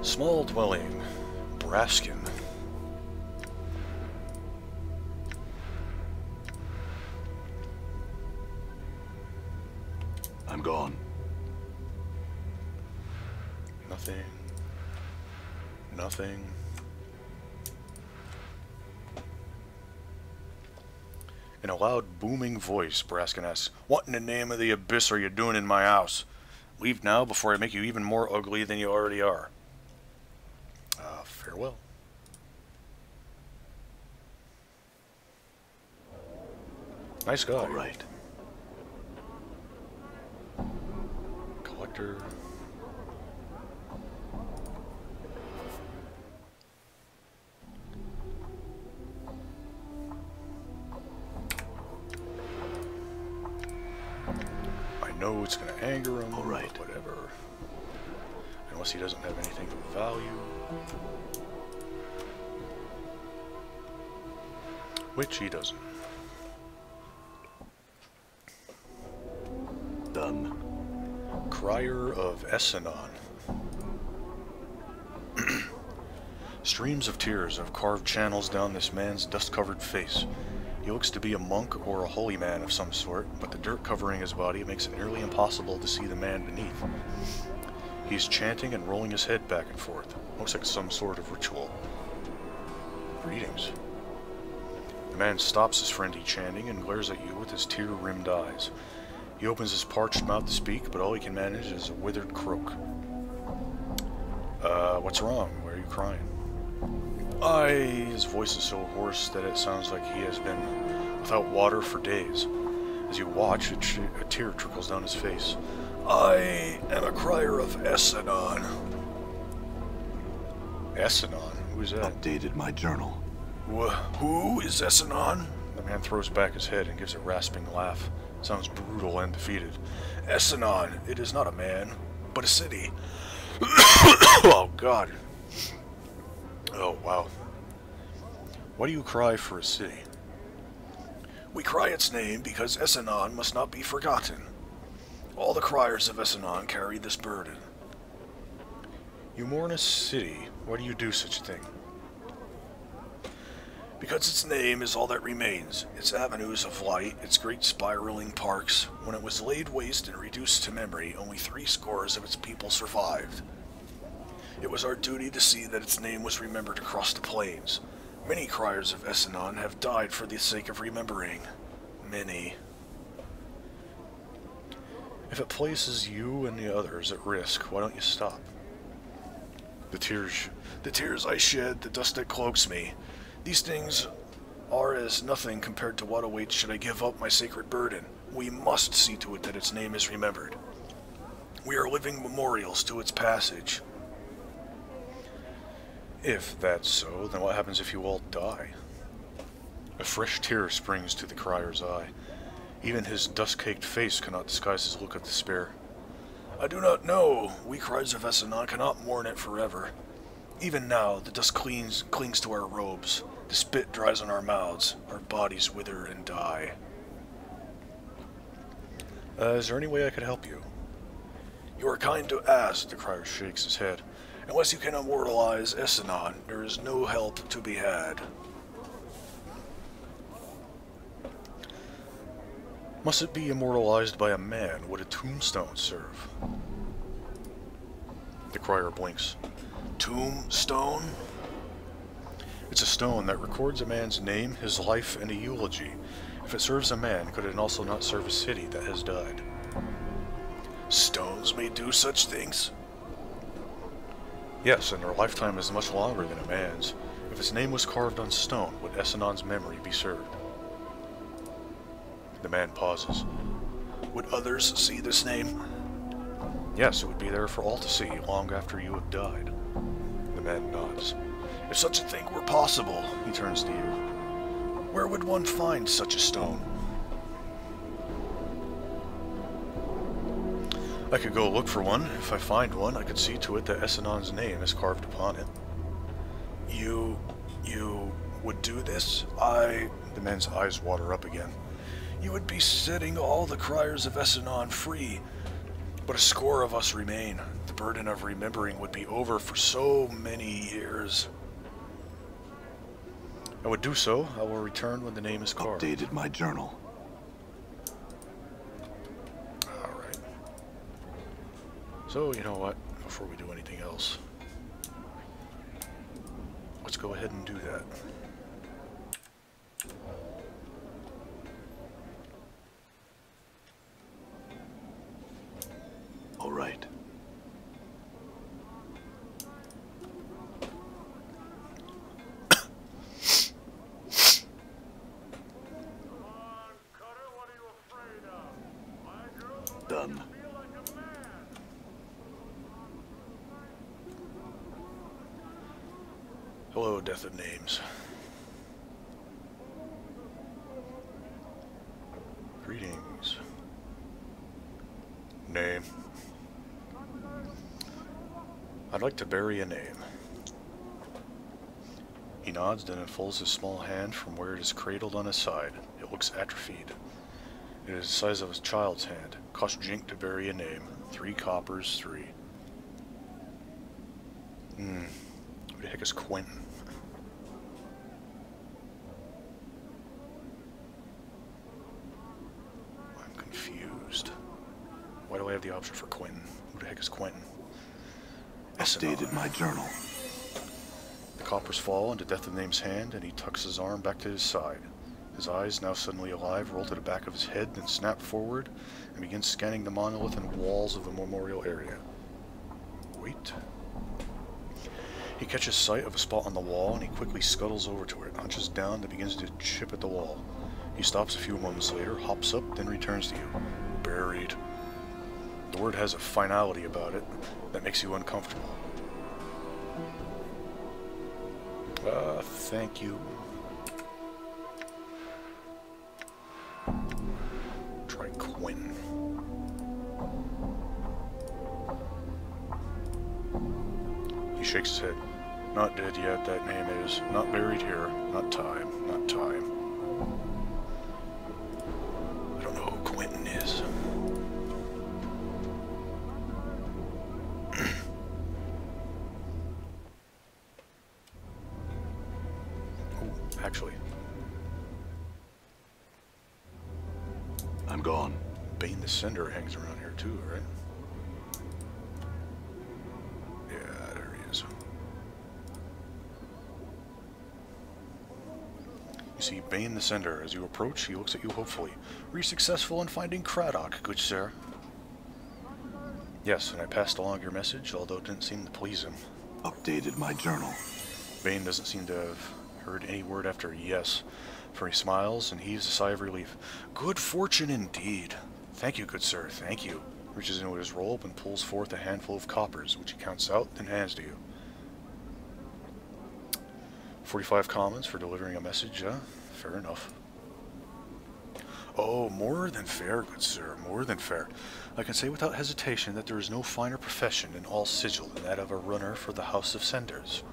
Small dwelling, Braskin. I'm gone. Nothing. Nothing. In a loud, booming voice, Braskin asks, "What in the name of the abyss are you doing in my house? Leave now before I make you even more ugly than you already are." Farewell. Nice guy. All right. Collector. I know it's going to anger him. All right. Whatever. Unless he doesn't have anything of value. Which he doesn't. Done. Crier of Es-Annon. Streams of tears have carved channels down this man's dust-covered face. He looks to be a monk or a holy man of some sort, but the dirt covering his body makes it nearly impossible to see the man beneath. He's chanting and rolling his head back and forth. Looks like some sort of ritual. Greetings. The man stops his friendly chanting and glares at you with his tear-rimmed eyes. He opens his parched mouth to speak, but all he can manage is a withered croak. What's wrong? Why are you crying? His voice is so hoarse that it sounds like he has been without water for days. As you watch, a tear trickles down his face. I am a crier of Es-Annon. Es-Annon? Who is that? Updated my journal. Who is Es-Annon? The man throws back his head and gives a rasping laugh. Sounds brutal and defeated. Es-Annon, it is not a man, but a city. Oh, God. Oh, wow. Why do you cry for a city? We cry its name because Es-Annon must not be forgotten. All the criers of Es-Annon carry this burden. You mourn a city. Why do you do such a thing? Because its name is all that remains, its avenues of light, its great spiraling parks. When it was laid waste and reduced to memory, only 3 scores of its people survived. It was our duty to see that its name was remembered across the plains. Many criers of Es-Annon have died for the sake of remembering. Many. If it places you and the others at risk, why don't you stop? The tears I shed, the dust that cloaks me. These things are as nothing compared to what awaits should I give up my sacred burden. We must see to it that its name is remembered. We are living memorials to its passage. If that's so, then what happens if you all die? A fresh tear springs to the crier's eye. Even his dust-caked face cannot disguise his look of despair. I do not know. We criers of Es-Annon cannot mourn it forever. Even now, the dust clings to our robes. The spit dries on our mouths. Our bodies wither and die. Is there any way I could help you? You are kind to ask, the crier shakes his head. Unless you can immortalize Es-Annon, there is no help to be had. Must it be immortalized by a man? Would a tombstone serve? The crier blinks. Tombstone? It's a stone that records a man's name, his life, and a eulogy. If it serves a man, could it also not serve a city that has died? Stones may do such things? Yes, and their lifetime is much longer than a man's. If his name was carved on stone, would Es-Annon's memory be served? The man pauses. Would others see this name? Yes, it would be there for all to see, long after you have died. The man nods. If such a thing were possible, he turns to you. Where would one find such a stone? I could go look for one. If I find one, I could see to it that Es-Annon's name is carved upon it. You would do this? The man's eyes water up again. You would be setting all the criers of Es-Annon free. But a score of us remain. The burden of remembering would be over for so many years. I would do so. I will return when the name is carved. Updated my journal. Alright. So, you know what? Before we do anything else, let's go ahead and do that. All right. Done. Hello, Death of Names. Greetings. Name. I'd like to bury a name. He nods, then unfolds his small hand from where it is cradled on his side. It looks atrophied. It is the size of a child's hand. Cost Jink to bury a name. 3 coppers, 3. Who the heck is Quentin? I'm confused. Why do I have the option for Quentin? Who the heck is Quentin? Updated my journal. The coppers fall into Death of Name's hand, and he tucks his arm back to his side. His eyes, now suddenly alive, roll to the back of his head, then snap forward, and begin scanning the monolith and walls of the memorial area. Wait. He catches sight of a spot on the wall, and he quickly scuttles over to it, hunches down, and begins to chip at the wall. He stops a few moments later, hops up, then returns to you. Buried. The word has a finality about it that makes you uncomfortable. Thank you. Try Quentin. He shakes his head. Not dead yet, that name is. Not buried here. Not time. Not time. I don't know who Quentin is. actually. I'm gone. Bane the Sender hangs around here too, right? Yeah, there he is. You see Bane the Sender. As you approach, he looks at you hopefully. Were you successful in finding Craddock, good sir? Yes, and I passed along your message, although it didn't seem to please him. Updated my journal. Bane doesn't seem to have heard any word after yes, for he smiles and heaves a sigh of relief. Good fortune indeed. Thank you, good sir, thank you. Reaches into his robe and pulls forth a handful of coppers, which he counts out, then hands to you. 45 commons for delivering a message, fair enough. Oh, more than fair, good sir, more than fair. I can say without hesitation that there is no finer profession in all sigil than that of a runner for the House of Senders.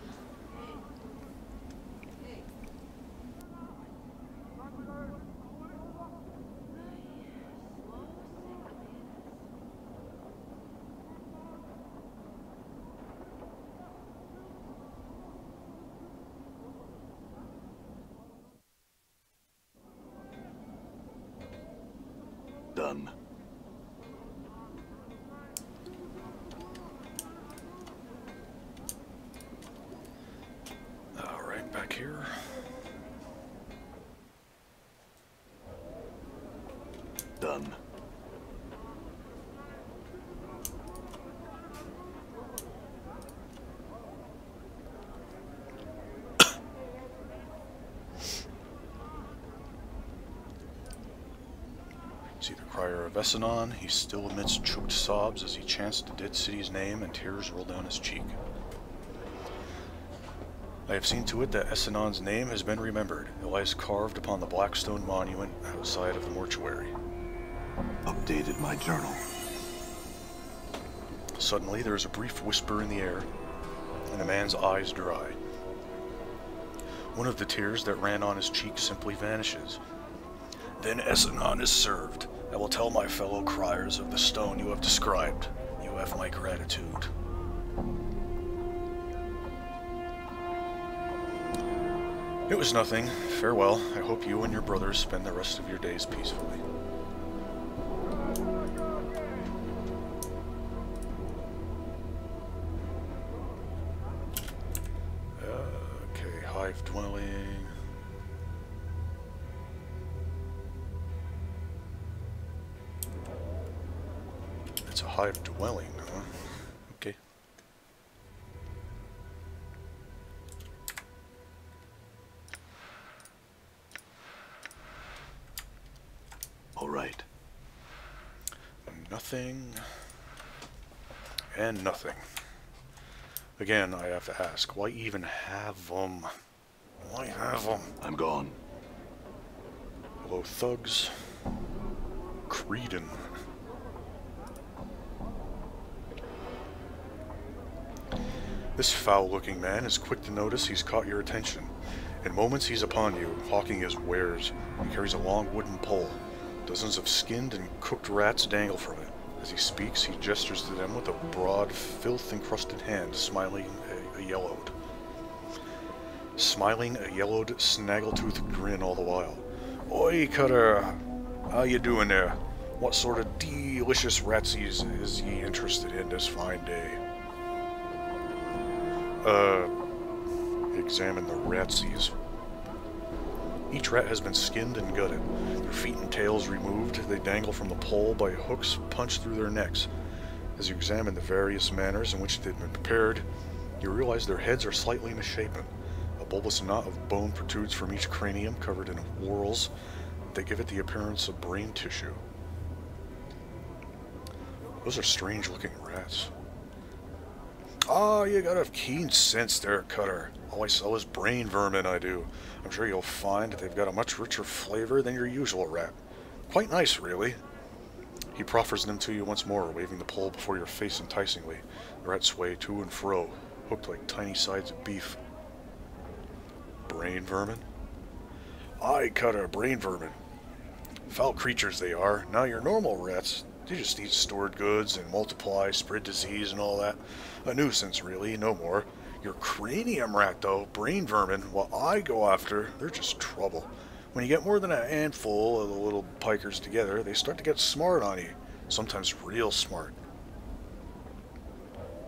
Done. Alright, back here. Done. See the crier of Es-Annon. He still emits choked sobs as he chants the dead city's name and tears roll down his cheek. I have seen to it that Es-Annon's name has been remembered. It lies carved upon the black stone monument outside of the mortuary. Updated my journal. Suddenly there is a brief whisper in the air, and the man's eyes dry. One of the tears that ran on his cheek simply vanishes. Then Es-Annon is served. I will tell my fellow criers of the stone you have described. You have my gratitude. It was nothing. Farewell. I hope you and your brothers spend the rest of your days peacefully. Okay, Hive dwelling. It's a Hive dwelling, huh? Okay. All right. Nothing. And nothing. Again, I have to ask, why even have them? Why have them? I'm gone. Hello, thugs. Creedon. This foul-looking man is quick to notice he's caught your attention. In moments he's upon you, hawking his wares. He carries a long wooden pole. Dozens of skinned and cooked rats dangle from it. As he speaks, he gestures to them with a broad, filth-encrusted hand, smiling a yellowed, snaggletooth grin all the while. Oi, Cutter! How you doing there? What sort of delicious ratsies is ye interested in this fine day? Examine the ratsies. Each rat has been skinned and gutted. Their feet and tails removed, they dangle from the pole by hooks punched through their necks. As you examine the various manners in which they've been prepared, you realize their heads are slightly misshapen. A bulbous knot of bone protrudes from each cranium, covered in whorls that give it the appearance of brain tissue. Those are strange-looking rats. Ah, you got a keen sense there, Cutter. All I sell is brain vermin, I do. I'm sure you'll find that they've got a much richer flavor than your usual rat. Quite nice, really. He proffers them to you once more, waving the pole before your face enticingly. The rats sway to and fro, hooked like tiny sides of beef. Brain vermin? Aye, Cutter, brain vermin. Foul creatures they are. Now your normal rats, they just eat stored goods and multiply, spread disease and all that. A nuisance, really, no more. Your cranium rat, though, brain vermin, what I go after, they're just trouble. When you get more than a handful of the little pikers together, they start to get smart on you. Sometimes real smart.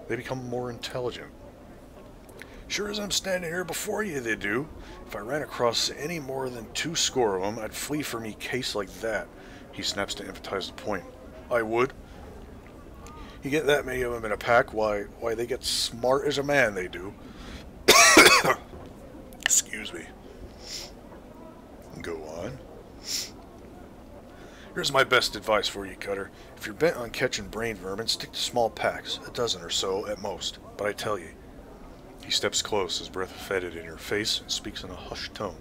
They become more intelligent. Sure as I'm standing here before you, they do. If I ran across any more than 2 score of them, I'd flee from me case like that. He snaps to emphasize the point. I would. You get that many of them in a pack, why they get smart as a man, they do. Excuse me. Go on. Here's my best advice for you, Cutter. If you're bent on catching brain vermin, stick to small packs, a dozen or so at most. But I tell you. He steps close, his breath fetid in your face, and speaks in a hushed tone.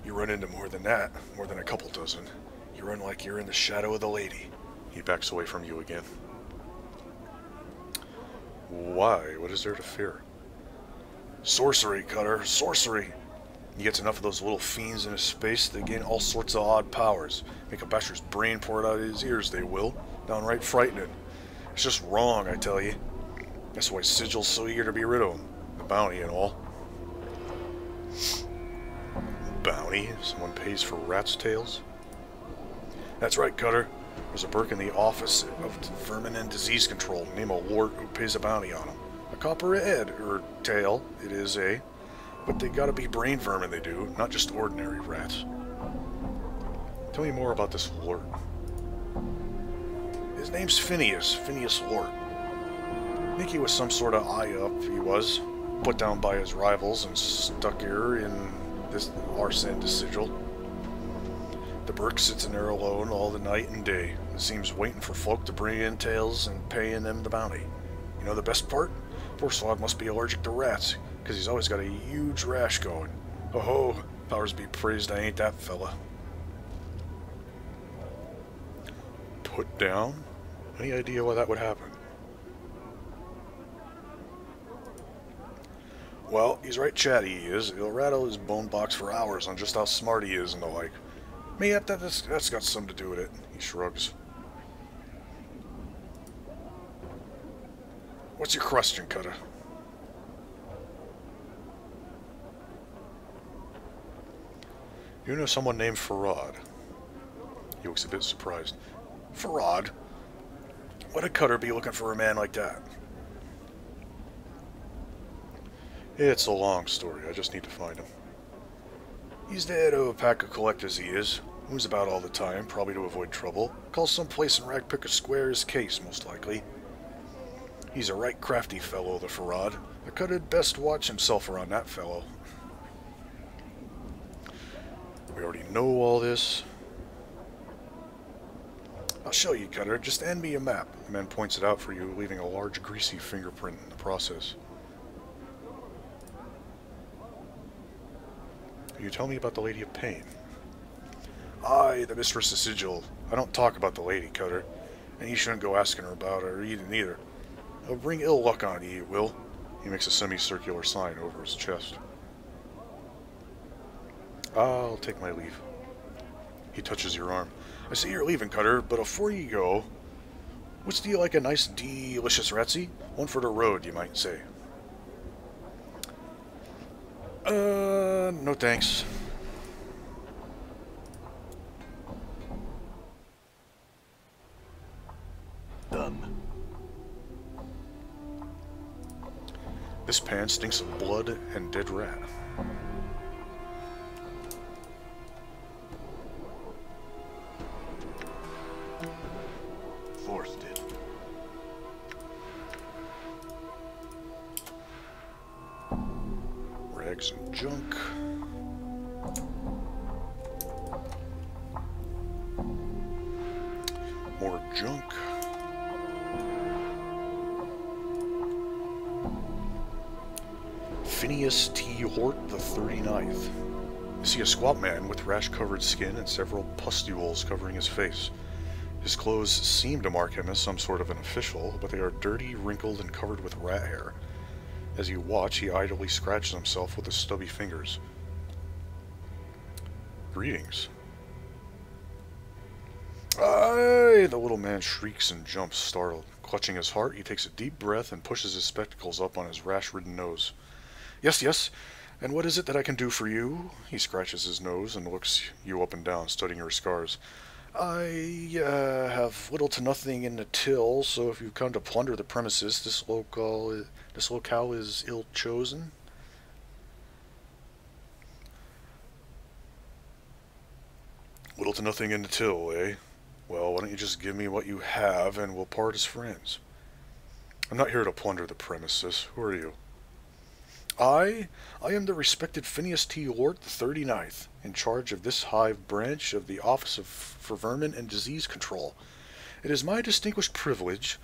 You run into more than that, more than a couple dozen. You run like you're in the shadow of the lady. He backs away from you again. Why? What is there to fear? Sorcery, Cutter, sorcery. He gets enough of those little fiends in his space, they gain all sorts of odd powers. Make a basher's brain pour out of his ears, they will. Downright frightening. It's just wrong, I tell you. That's why Sigil's so eager to be rid of him. The bounty and all. Bounty? Someone pays for rats' tails? That's right, Cutter. There's a Burke in the Office of Vermin and Disease Control. Name a wart who pays a bounty on him. A copper a head, or tail, it is, eh? But they gotta be brain vermin, they do, not just ordinary rats. Tell me more about this Lort. His name's Phineas Lort. I think he was some sort of eye-up, he was. Put down by his rivals and stuck here in this Arsene Sigil. The Burke sits in there alone all the night and day. It seems waiting for folk to bring in tales and paying them the bounty. You know the best part? Poor Swab must be allergic to rats, because he's always got a huge rash going. Ho-ho, powers be praised I ain't that fella. Put down? Any idea why that would happen? Well, he's right chatty, he is. He'll rattle his bone box for hours on just how smart he is and the like. Mayhap that's got something to do with it. He shrugs. What's your question, Cutter? You know someone named Farad? He looks a bit surprised. Farad? What'd Cutter be looking for a man like that? It's a long story. I just need to find him. He's the head of a pack of collectors, he is. Moves about all the time, probably to avoid trouble. Calls some place in Ragpicker Square his case, most likely. He's a right crafty fellow, the Farad. I could'd best watch himself around that fellow. We already know all this. I'll show you, Cutter. Just hand me a map. The man points it out for you, leaving a large greasy fingerprint in the process. You tell me about the Lady of Pain. Aye, the Mistress of Sigil. I don't talk about the lady, Cutter. And you shouldn't go asking her about her either. It'll bring ill luck on you, it will. He makes a semicircular sign over his chest. I'll take my leave. He touches your arm. I see you're leaving, Cutter, but before you go, what's do you like a nice, delicious ratsy? One for the road, you might say. No thanks. Done. This pan stinks of blood and dead rat. Forced it. Rags and junk. More junk. Phineas T. Hort the 39th. You see a squat man with rash-covered skin and several pustules covering his face. His clothes seem to mark him as some sort of an official, but they are dirty, wrinkled, and covered with rat hair. As you watch, he idly scratches himself with his stubby fingers. Greetings. Aye! The little man shrieks and jumps, startled. Clutching his heart, he takes a deep breath and pushes his spectacles up on his rash-ridden nose. Yes, yes, and what is it that I can do for you? He scratches his nose and looks you up and down, studying your scars. I have little to nothing in the till, so if you've come to plunder the premises, this locale is ill-chosen. Little to nothing in the till, eh? Well, why don't you just give me what you have, and we'll part as friends. I'm not here to plunder the premises. Who are you? I am the respected Phineas T. Lort the 39th, in charge of this Hive branch of the Office for Vermin and Disease Control. It is my distinguished privilege,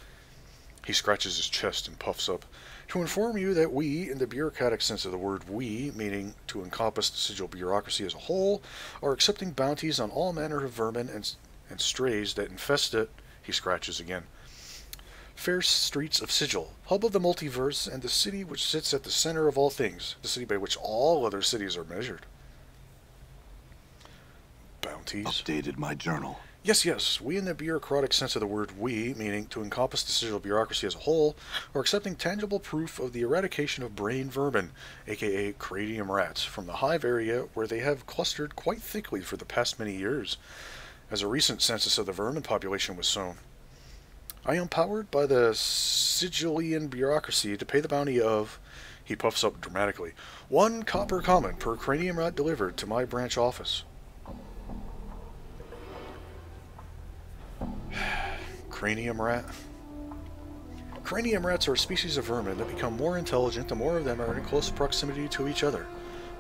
he scratches his chest and puffs up, to inform you that we, in the bureaucratic sense of the word we, meaning to encompass the sigil bureaucracy as a whole, are accepting bounties on all manner of vermin and strays that infest it, he scratches again. Fair streets of Sigil, hub of the multiverse, and the city which sits at the center of all things, the city by which all other cities are measured. Bounties? Updated my journal. Yes, yes, we in the bureaucratic sense of the word we, meaning to encompass the sigil bureaucracy as a whole, are accepting tangible proof of the eradication of brain vermin, aka cranium rats, from the Hive area where they have clustered quite thickly for the past many years, as a recent census of the vermin population was shown. I am powered by the Sigilian bureaucracy to pay the bounty of, he puffs up dramatically, 1 copper common per cranium rat delivered to my branch office. Cranium rat? Cranium rats are a species of vermin that become more intelligent the more of them are in close proximity to each other.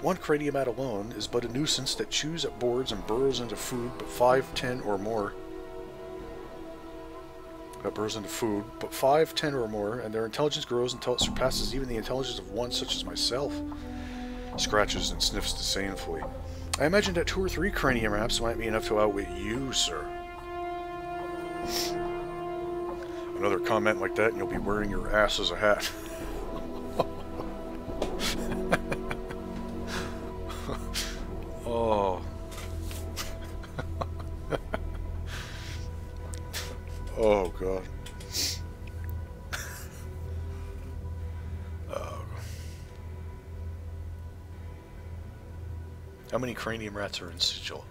1 cranium rat alone is but a nuisance that chews at boards and burrows into food, but 5, 10 or more. That burrows into food, but 5, 10 or more, and their intelligence grows until it surpasses even the intelligence of one such as myself. Scratches and sniffs disdainfully. I imagine that 2 or 3 cranium rats might be enough to outwit you, sir. Another comment like that and you'll be wearing your ass as a hat. Oh. Oh, God. How many cranium rats are in Sigil?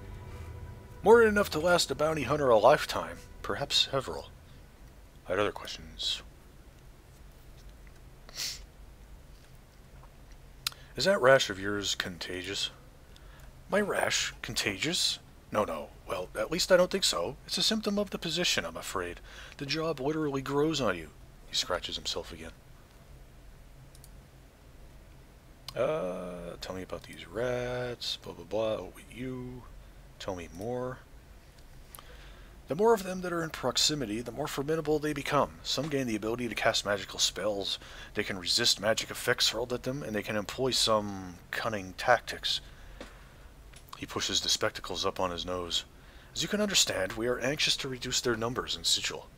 More than enough to last a bounty hunter a lifetime, perhaps several. I had other questions. Is that rash of yours contagious? My rash? Contagious? No. Well, at least I don't think so. It's a symptom of the position, I'm afraid. The job literally grows on you. He scratches himself again. Tell me about these rats, blah blah blah, oh, you. Tell me more. The more of them that are in proximity, the more formidable they become. Some gain the ability to cast magical spells. They can resist magic effects hurled at them, and they can employ some cunning tactics. He pushes the spectacles up on his nose. As you can understand, we are anxious to reduce their numbers in Sigil.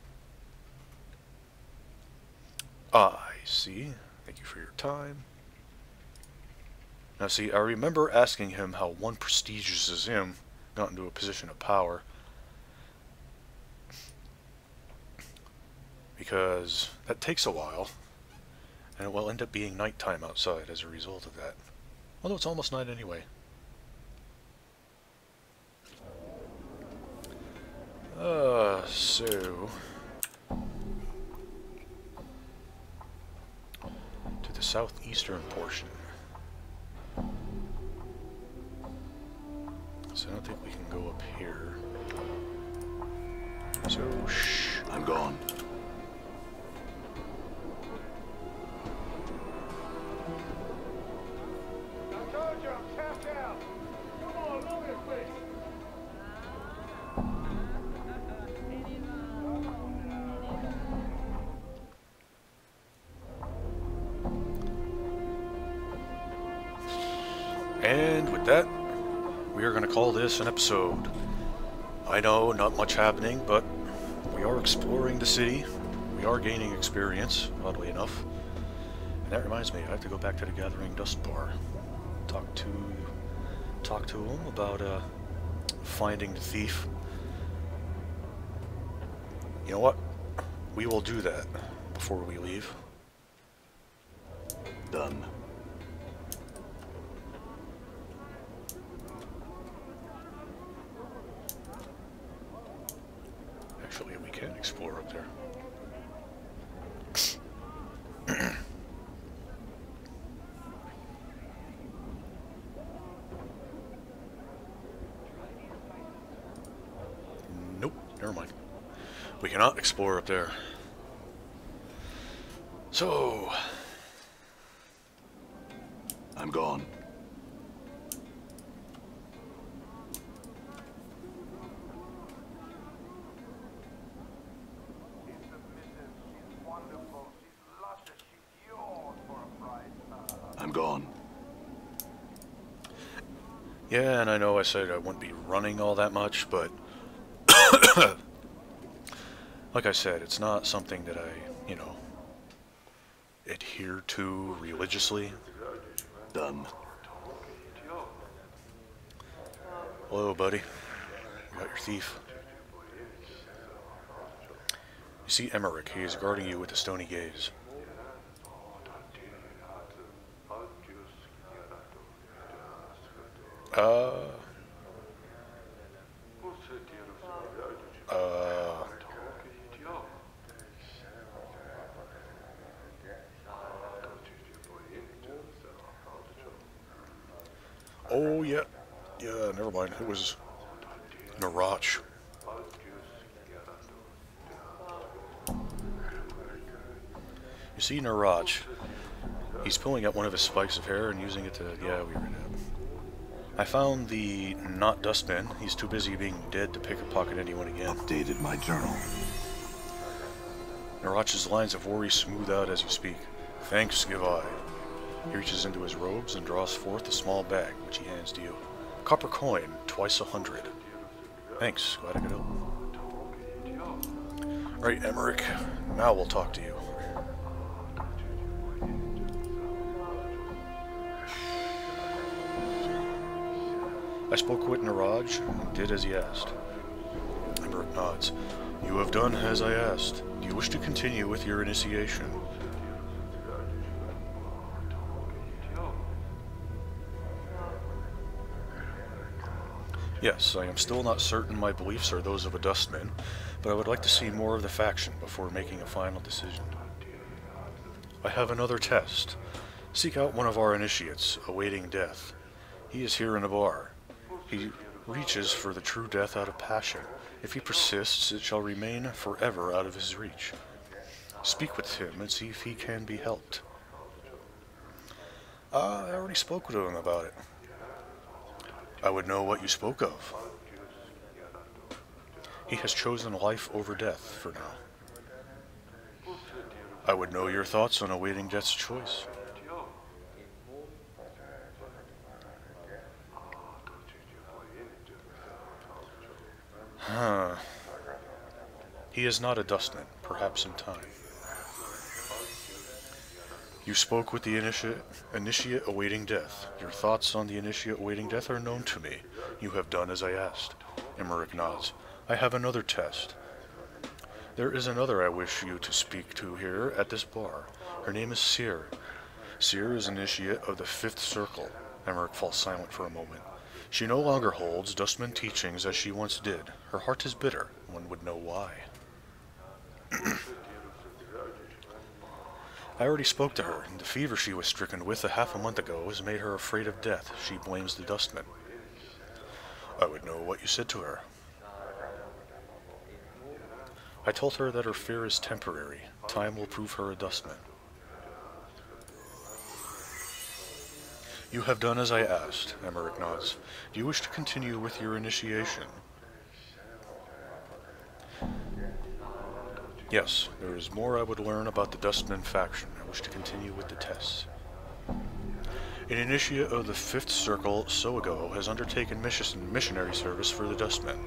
I see. Thank you for your time. Now see, I remember asking him how one prestigious as him got into a position of power. Because that takes a while, and it will end up being nighttime outside as a result of that. Although it's almost night anyway. So... to the southeastern portion. So I don't think we can go up here. So, shh. I'm gone. I told you I'm tapped out. Come on, move it quick. And with that, we are going to call this an episode. I know, not much happening, but we are exploring the city. We are gaining experience, oddly enough. And that reminds me, I have to go back to the Gathering Dust Bar. Talk to him about finding the thief. You know what? We will do that before we leave. Done. Actually, we can explore up there. Nope, never mind. We cannot explore up there. So, I'm gone. I'm gone. yeah, and I know I said I wouldn't be running all that much, but like I said, it's not something that I, you know, adhere to religiously. Done. Hello, buddy. Got your thief. You see Emmerich. He is guarding you with a stony gaze. Oh, yeah. Yeah, never mind. It was Narach. You see Narach. He's pulling out one of his spikes of hair and using it to... Yeah, we read it. I found the not dustbin. He's too busy being dead to pick a pocket anyone again. Updated my journal. Narach's lines of worry smooth out as you speak. Thanks, give I. He reaches into his robes and draws forth a small bag, which he hands to you. Copper coin, twice 100. Thanks, glad I could help. Right, Emmerich, now we'll talk to you. I spoke with Naraj and did as he asked. Emmerich nods. You have done as I asked. Do you wish to continue with your initiation? Yes, I am still not certain my beliefs are those of a dustman, but I would like to see more of the faction before making a final decision. I have another test. Seek out one of our initiates, awaiting death. He is here in the bar. He reaches for the true death out of passion. If he persists, it shall remain forever out of his reach. Speak with him and see if he can be helped. I already spoke with him about it. I would know what you spoke of. He has chosen life over death for now. I would know your thoughts on awaiting death's choice. He is not a dustman, perhaps in time. You spoke with the initiate awaiting death. Your thoughts on the initiate awaiting death are known to me. You have done as I asked. Emmerich nods. I have another test. There is another I wish you to speak to here at this bar. Her name is Seer. Seer is initiate of the 5th Circle. Emmerich falls silent for a moment. She no longer holds dustman teachings as she once did. Her heart is bitter. One would know why. I already spoke to her, and the fever she was stricken with a half a month ago has made her afraid of death. She blames the dustman. I would know what you said to her. I told her that her fear is temporary. Time will prove her a dustman. You have done as I asked, Emmerich nods. Do you wish to continue with your initiation? Yes, there is more I would learn about the Dustman faction. I wish to continue with the tests. An initiate of the 5th Circle, Soago, has undertaken missionary service for the Dustmen.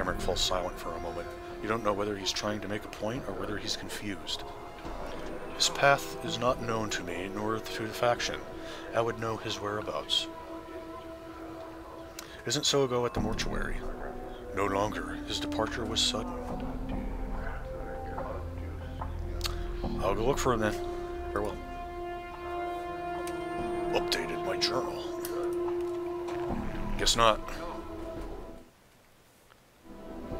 Emmerich falls silent for a moment. You don't know whether he's trying to make a point or whether he's confused. His path is not known to me, nor to the faction. I would know his whereabouts. Isn't Soago at the mortuary? No longer. His departure was sudden. I'll go look for him then. Farewell. Updated my journal. Guess not.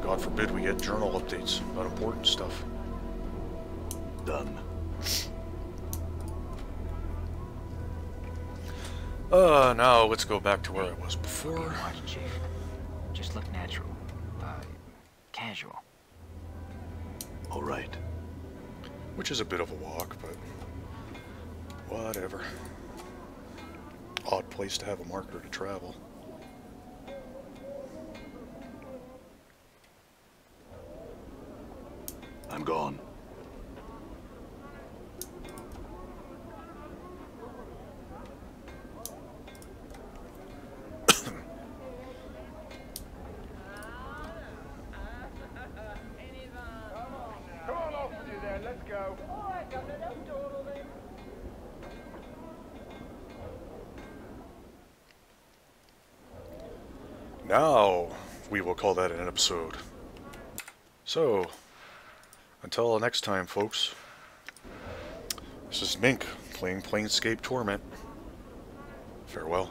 God forbid we get journal updates about important stuff. Done. Now let's go back to where I was before. Watch, Chief. Just look natural. Casual. All right. Which is a bit of a walk, but whatever. Odd place to have a marker to travel. I'm gone. Come on off with you then, let's go. Now, we will call that an episode. So, until next time, folks, this is Mink, playing Planescape Torment. Farewell.